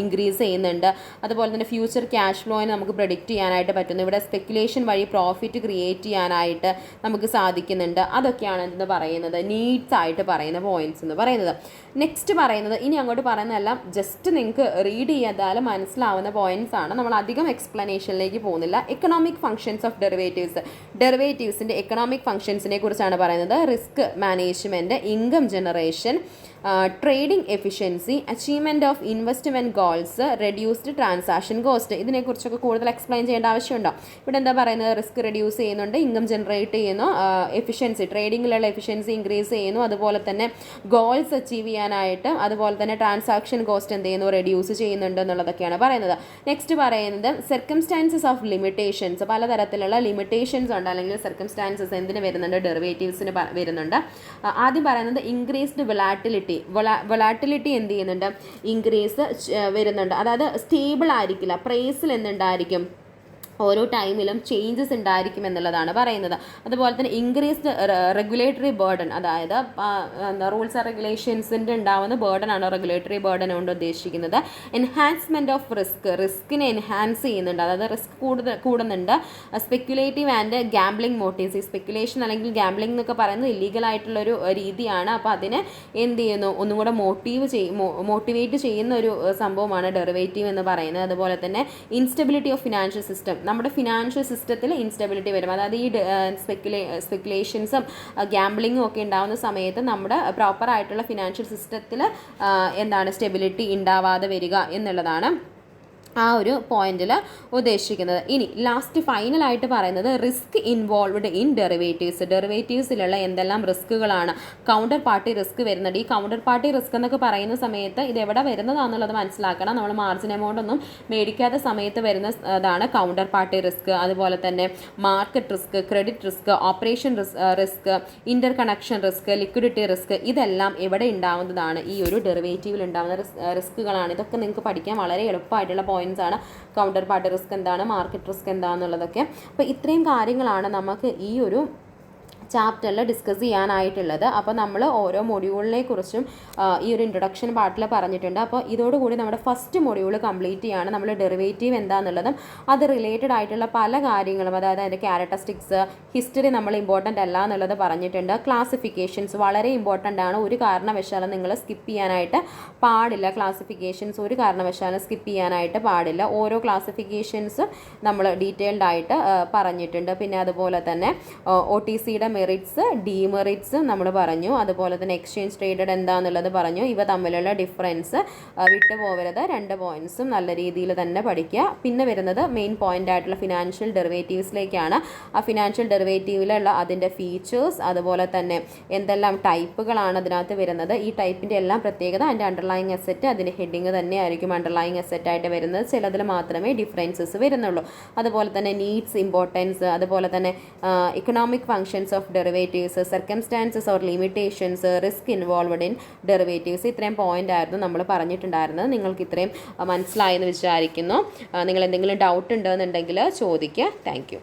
ഇൻക്രീസ് ചെയ്യുന്നുണ്ട്. അതുപോലെ തന്നെ ഫ്യൂച്ചർ ക്യാഷ് ഫ്ലോയിനെ നമുക്ക് പ്രെഡിക്റ്റ് ചെയ്യാനായിട്ട് പറ്റുന്നു. ഇവിടെ സ്പെക്കുലേഷൻ വഴി പ്രോഫിറ്റ് ക്രിയേറ്റ് ചെയ്യാനായിട്ട് നമുക്ക് സാധിക്കുന്നുണ്ട്. അതൊക്കെയാണ് എന്തെന്ന് പറയുന്നത് നീഡ്സ് ആയിട്ട് പറയുന്ന പോയിന്റ്സ് എന്ന് പറയുന്നത്. നെക്സ്റ്റ് പറയുന്നത് ഇനി അങ്ങോട്ട് പറയുന്നതെല്ലാം ജസ്റ്റ് നിങ്ങൾക്ക് റീഡ് ചെയ്താലും മനസ്സിലാവുന്ന പോയിന്റ്സ് ആണ്. നമ്മൾ അധികം എക്സ്പ്ലനേഷനിലേക്ക് പോകുന്നില്ല. എക്കണോമിക് ഫംഗ്ഷൻസ് ഓഫ് ഡെറിവേറ്റീവ്സിൻ്റെ എക്കണോമിക് ഫംഗ്ഷൻസിനെ കുറിച്ചാണ് പറയുന്നത്. Risk management, income generation, trading efficiency, achievement of investment goals, reduced transaction cost. ഇതിനെക്കുറിച്ചൊക്കെ കൂടുതൽ എക്സ്പ്ലെയിൻ ചെയ്യേണ്ട ആവശ്യമുണ്ടോ? ഇവിടെ എന്താ പറയുന്നത്, റിസ്ക് റെഡ്യൂസ് ചെയ്യുന്നുണ്ട്, ഇൻകം ജനറേറ്റ് ചെയ്യുന്നു, എഫിഷ്യൻസി ട്രേഡിങ്ങിലുള്ള എഫിഷ്യൻസി ഇൻക്രീസ് ചെയ്യുന്നു, അതുപോലെ തന്നെ ഗോൾസ് അച്ചീവ് ചെയ്യാനായിട്ട്, അതുപോലെ തന്നെ ട്രാൻസാക്ഷൻ കോസ്റ്റ് എന്ത് ചെയ്യുന്നു, റെഡ്യൂസ് ചെയ്യുന്നുണ്ട് എന്നുള്ളതൊക്കെയാണ് പറയുന്നത്. നെക്സ്റ്റ് പറയുന്നത് സർക്കംസ്റ്റാൻസസ് ഓഫ് ലിമിറ്റേഷൻസ്. പലതരത്തിലുള്ള ലിമിറ്റേഷൻസ് ഉണ്ട്, അല്ലെങ്കിൽ സർക്കംസ്റ്റാൻസസ് എന്തിന് വരുന്നുണ്ട്, ഡെറിവേറ്റീവ്സിന് വരുന്നുണ്ട്. ആദ്യം പറയുന്നത് ഇൻക്രീസ്ഡ് വൊളാറ്റിലിറ്റി എന്ത് ചെയ്യുന്നുണ്ട്, ഇൻക്രീസ് വരുന്നുണ്ട്. അതായത് സ്റ്റേബിൾ ആയിരിക്കില്ല, പ്രൈസിൽ എന്തുണ്ടായിരിക്കും, ഓരോ ടൈമിലും ചേഞ്ചസ് ഉണ്ടായിരിക്കും എന്നുള്ളതാണ് പറയുന്നത്. അതുപോലെ തന്നെ ഇൻക്രീസ്ഡ് റെഗുലേറ്ററി ബേർഡൻ, അതായത് റൂൾസ് ആൻഡ് റെഗുലേഷൻസിൻ്റെ ഉണ്ടാവുന്ന ബേർഡനാണ് റെഗുലേറ്ററി ബേർഡൻ കൊണ്ട് ഉദ്ദേശിക്കുന്നത്. എൻഹാൻസ്മെൻറ്റ് ഓഫ് റിസ്കിനെ എൻഹാൻസ് ചെയ്യുന്നുണ്ട്, അതായത് റിസ്ക് കൂടുന്നുണ്ട്. സ്പെക്കുലേറ്റീവ് ആൻഡ് ഗാംബ്ലിംഗ് മോട്ടീവ്സ്, ഈ സ്പെക്കുലേഷൻ അല്ലെങ്കിൽ ഗാംബ്ലിംഗ് എന്നൊക്കെ പറയുന്നത് ഇല്ലീഗൽ ആയിട്ടുള്ളൊരു രീതിയാണ്. അപ്പോൾ അതിനെ എന്ത് ചെയ്യുന്നു, ഒന്നും കൂടെ മോട്ടിവേറ്റ് ചെയ്യുന്ന ഒരു സംഭവമാണ് ഡെറിവേറ്റീവ് എന്ന് പറയുന്നത്. അതുപോലെ തന്നെ ഇൻസ്റ്റബിലിറ്റി ഓഫ് ഫിനാൻഷ്യൽ സിസ്റ്റം, നമ്മുടെ ഫിനാൻഷ്യൽ സിസ്റ്റത്തിൽ ഇൻസ്റ്റബിലിറ്റി വരും. അതായത് ഈ സ്പെക്കുലേഷൻസും ഗാംബ്ലിങ്ങും ഒക്കെ ഉണ്ടാകുന്ന സമയത്ത് നമ്മുടെ പ്രോപ്പറായിട്ടുള്ള ഫിനാൻഷ്യൽ സിസ്റ്റത്തിൽ എന്താണ് സ്റ്റെബിലിറ്റി ഉണ്ടാവാതെ വരിക എന്നുള്ളതാണ് ആ ഒരു പോയിന്റിൽ ഉദ്ദേശിക്കുന്നത്. ഇനി ലാസ്റ്റ് ഫൈനലായിട്ട് പറയുന്നത് റിസ്ക് ഇൻവോൾവ്ഡ് ഇൻ ഡെറിവേറ്റീവ്സിലുള്ള എന്തെല്ലാം റിസ്കുകളാണ്. കൗണ്ടർ പാർട്ടി റിസ്ക് വരുന്നുണ്ട്. ഈ കൗണ്ടർ പാർട്ടി റിസ്ക് എന്നൊക്കെ പറയുന്ന സമയത്ത് ഇത് എവിടെ വരുന്നതാണെന്നുള്ളത് മനസ്സിലാക്കണം. നമ്മൾ മാർജിൻ എമൗണ്ട് ഒന്നും മേടിക്കാത്ത സമയത്ത് വരുന്നതാണ് കൗണ്ടർ പാർട്ടി റിസ്ക്. അതുപോലെ തന്നെ market risk, credit risk, operation risk, Inter connection risk, liquidity risk, ഇതെല്ലാം എവിടെ ഉണ്ടാവുന്നതാണ്, ഈ ഒരു ഡെറിവേറ്റീവിൽ ഉണ്ടാകുന്ന റിസ്കുകളാണ്. ഇതൊക്കെ നിങ്ങൾക്ക് പഠിക്കാൻ വളരെ എളുപ്പമായിട്ടുള്ള ആണ്. കൗണ്ടർ പാർട്ടി റിസ്ക് എന്താണ്, മാർക്കറ്റ് റിസ്ക് എന്താണെന്നുള്ളതൊക്കെ. അപ്പോൾ ഇത്രയും കാര്യങ്ങളാണ് നമുക്ക് ഈ ഒരു ചാപ്റ്ററിൽ ഡിസ്കസ് ചെയ്യാനായിട്ടുള്ളത്. അപ്പോൾ നമ്മൾ ഓരോ മൊഡ്യൂളിനെ കുറിച്ചും ഈ ഒരു ഇൻട്രൊഡക്ഷൻ പാർട്ടിൽ പറഞ്ഞിട്ടുണ്ട്. അപ്പോൾ ഇതോടുകൂടി നമ്മുടെ ഫസ്റ്റ് മൊഡ്യൂൾ കംപ്ലീറ്റ് ചെയ്യാണ്. നമ്മൾ ഡെറിവേറ്റീവ് എന്താണെന്നുള്ളതും അത് റിലേറ്റഡ് ആയിട്ടുള്ള പല കാര്യങ്ങളും, അതായത് അതിൻ്റെ ക്യാരക്ടറിസ്റ്റിക്സ്, ഹിസ്റ്ററി നമ്മൾ ഇമ്പോർട്ടൻ്റ് അല്ല എന്നുള്ളത് പറഞ്ഞിട്ടുണ്ട്. ക്ലാസിഫിക്കേഷൻസ് വളരെ ഇമ്പോർട്ടൻ്റ് ആണ്. ഒരു കാരണവശാലും നിങ്ങൾ സ്കിപ്പ് ചെയ്യാനായിട്ട് പാടില്ല. ക്ലാസിഫിക്കേഷൻസ് ഒരു കാരണവശാലും സ്കിപ്പ് ചെയ്യാനായിട്ട് പാടില്ല. ഓരോ ക്ലാസിഫിക്കേഷൻസ് നമ്മൾ ഡീറ്റെയിൽഡ് ആയിട്ട് പറഞ്ഞിട്ടുണ്ട്. പിന്നെ അതുപോലെ തന്നെ OTCയുടെ മെറിറ്റ്സ്, ഡിമെറിറ്റ്സ് നമ്മൾ പറഞ്ഞു. അതുപോലെ തന്നെ എക്സ്ചേഞ്ച് ട്രേഡഡ് എന്താണെന്നുള്ളത് പറഞ്ഞു. ഇവ തമ്മിലുള്ള ഡിഫറൻസ് വിട്ടു പോകരുത്. 2 പോയിന്റ്സും നല്ല രീതിയിൽ തന്നെ പഠിക്കുക. പിന്നെ വരുന്നത് മെയിൻ പോയിന്റ് ആയിട്ടുള്ള ഫിനാൻഷ്യൽ ഡെറിവേറ്റീവ്സിലേക്കാണ്. ആ ഫിനാൻഷ്യൽ ഡെറിവേറ്റീവിലുള്ള അതിൻ്റെ ഫീച്ചേഴ്സ്, അതുപോലെ തന്നെ എന്തെല്ലാം ടൈപ്പുകളാണ് അതിനകത്ത് വരുന്നത്, ഈ ടൈപ്പിൻ്റെ എല്ലാം പ്രത്യേകത, അതിൻ്റെ അണ്ടർലൈങ് അസെറ്റ്, അതിൻ്റെ ഹെഡിങ് തന്നെയായിരിക്കും അണ്ടർലൈങ് അസെറ്റ് ആയിട്ട് വരുന്നത്. ചിലതിൽ മാത്രമേ ഡിഫറൻസസ് വരുന്നുള്ളൂ. അതുപോലെ തന്നെ നീഡ്സ്, ഇമ്പോർട്ടൻസ്, അതുപോലെ തന്നെ economic functions of derivatives, circumstances or limitations, risk involved in derivatives, ഇത്രയും പോയിന്റ് ആയിരുന്നു നമ്മൾ പറഞ്ഞിട്ടുണ്ടായിരുന്നത്. നിങ്ങൾക്ക് ഇത്രയും മനസ്സിലായെന്ന് വിചാരിക്കുന്നു. നിങ്ങൾ എന്തെങ്കിലും ഡൗട്ട് ഉണ്ടെന്നുണ്ടെങ്കിൽ ചോദിക്കുക. Thank you.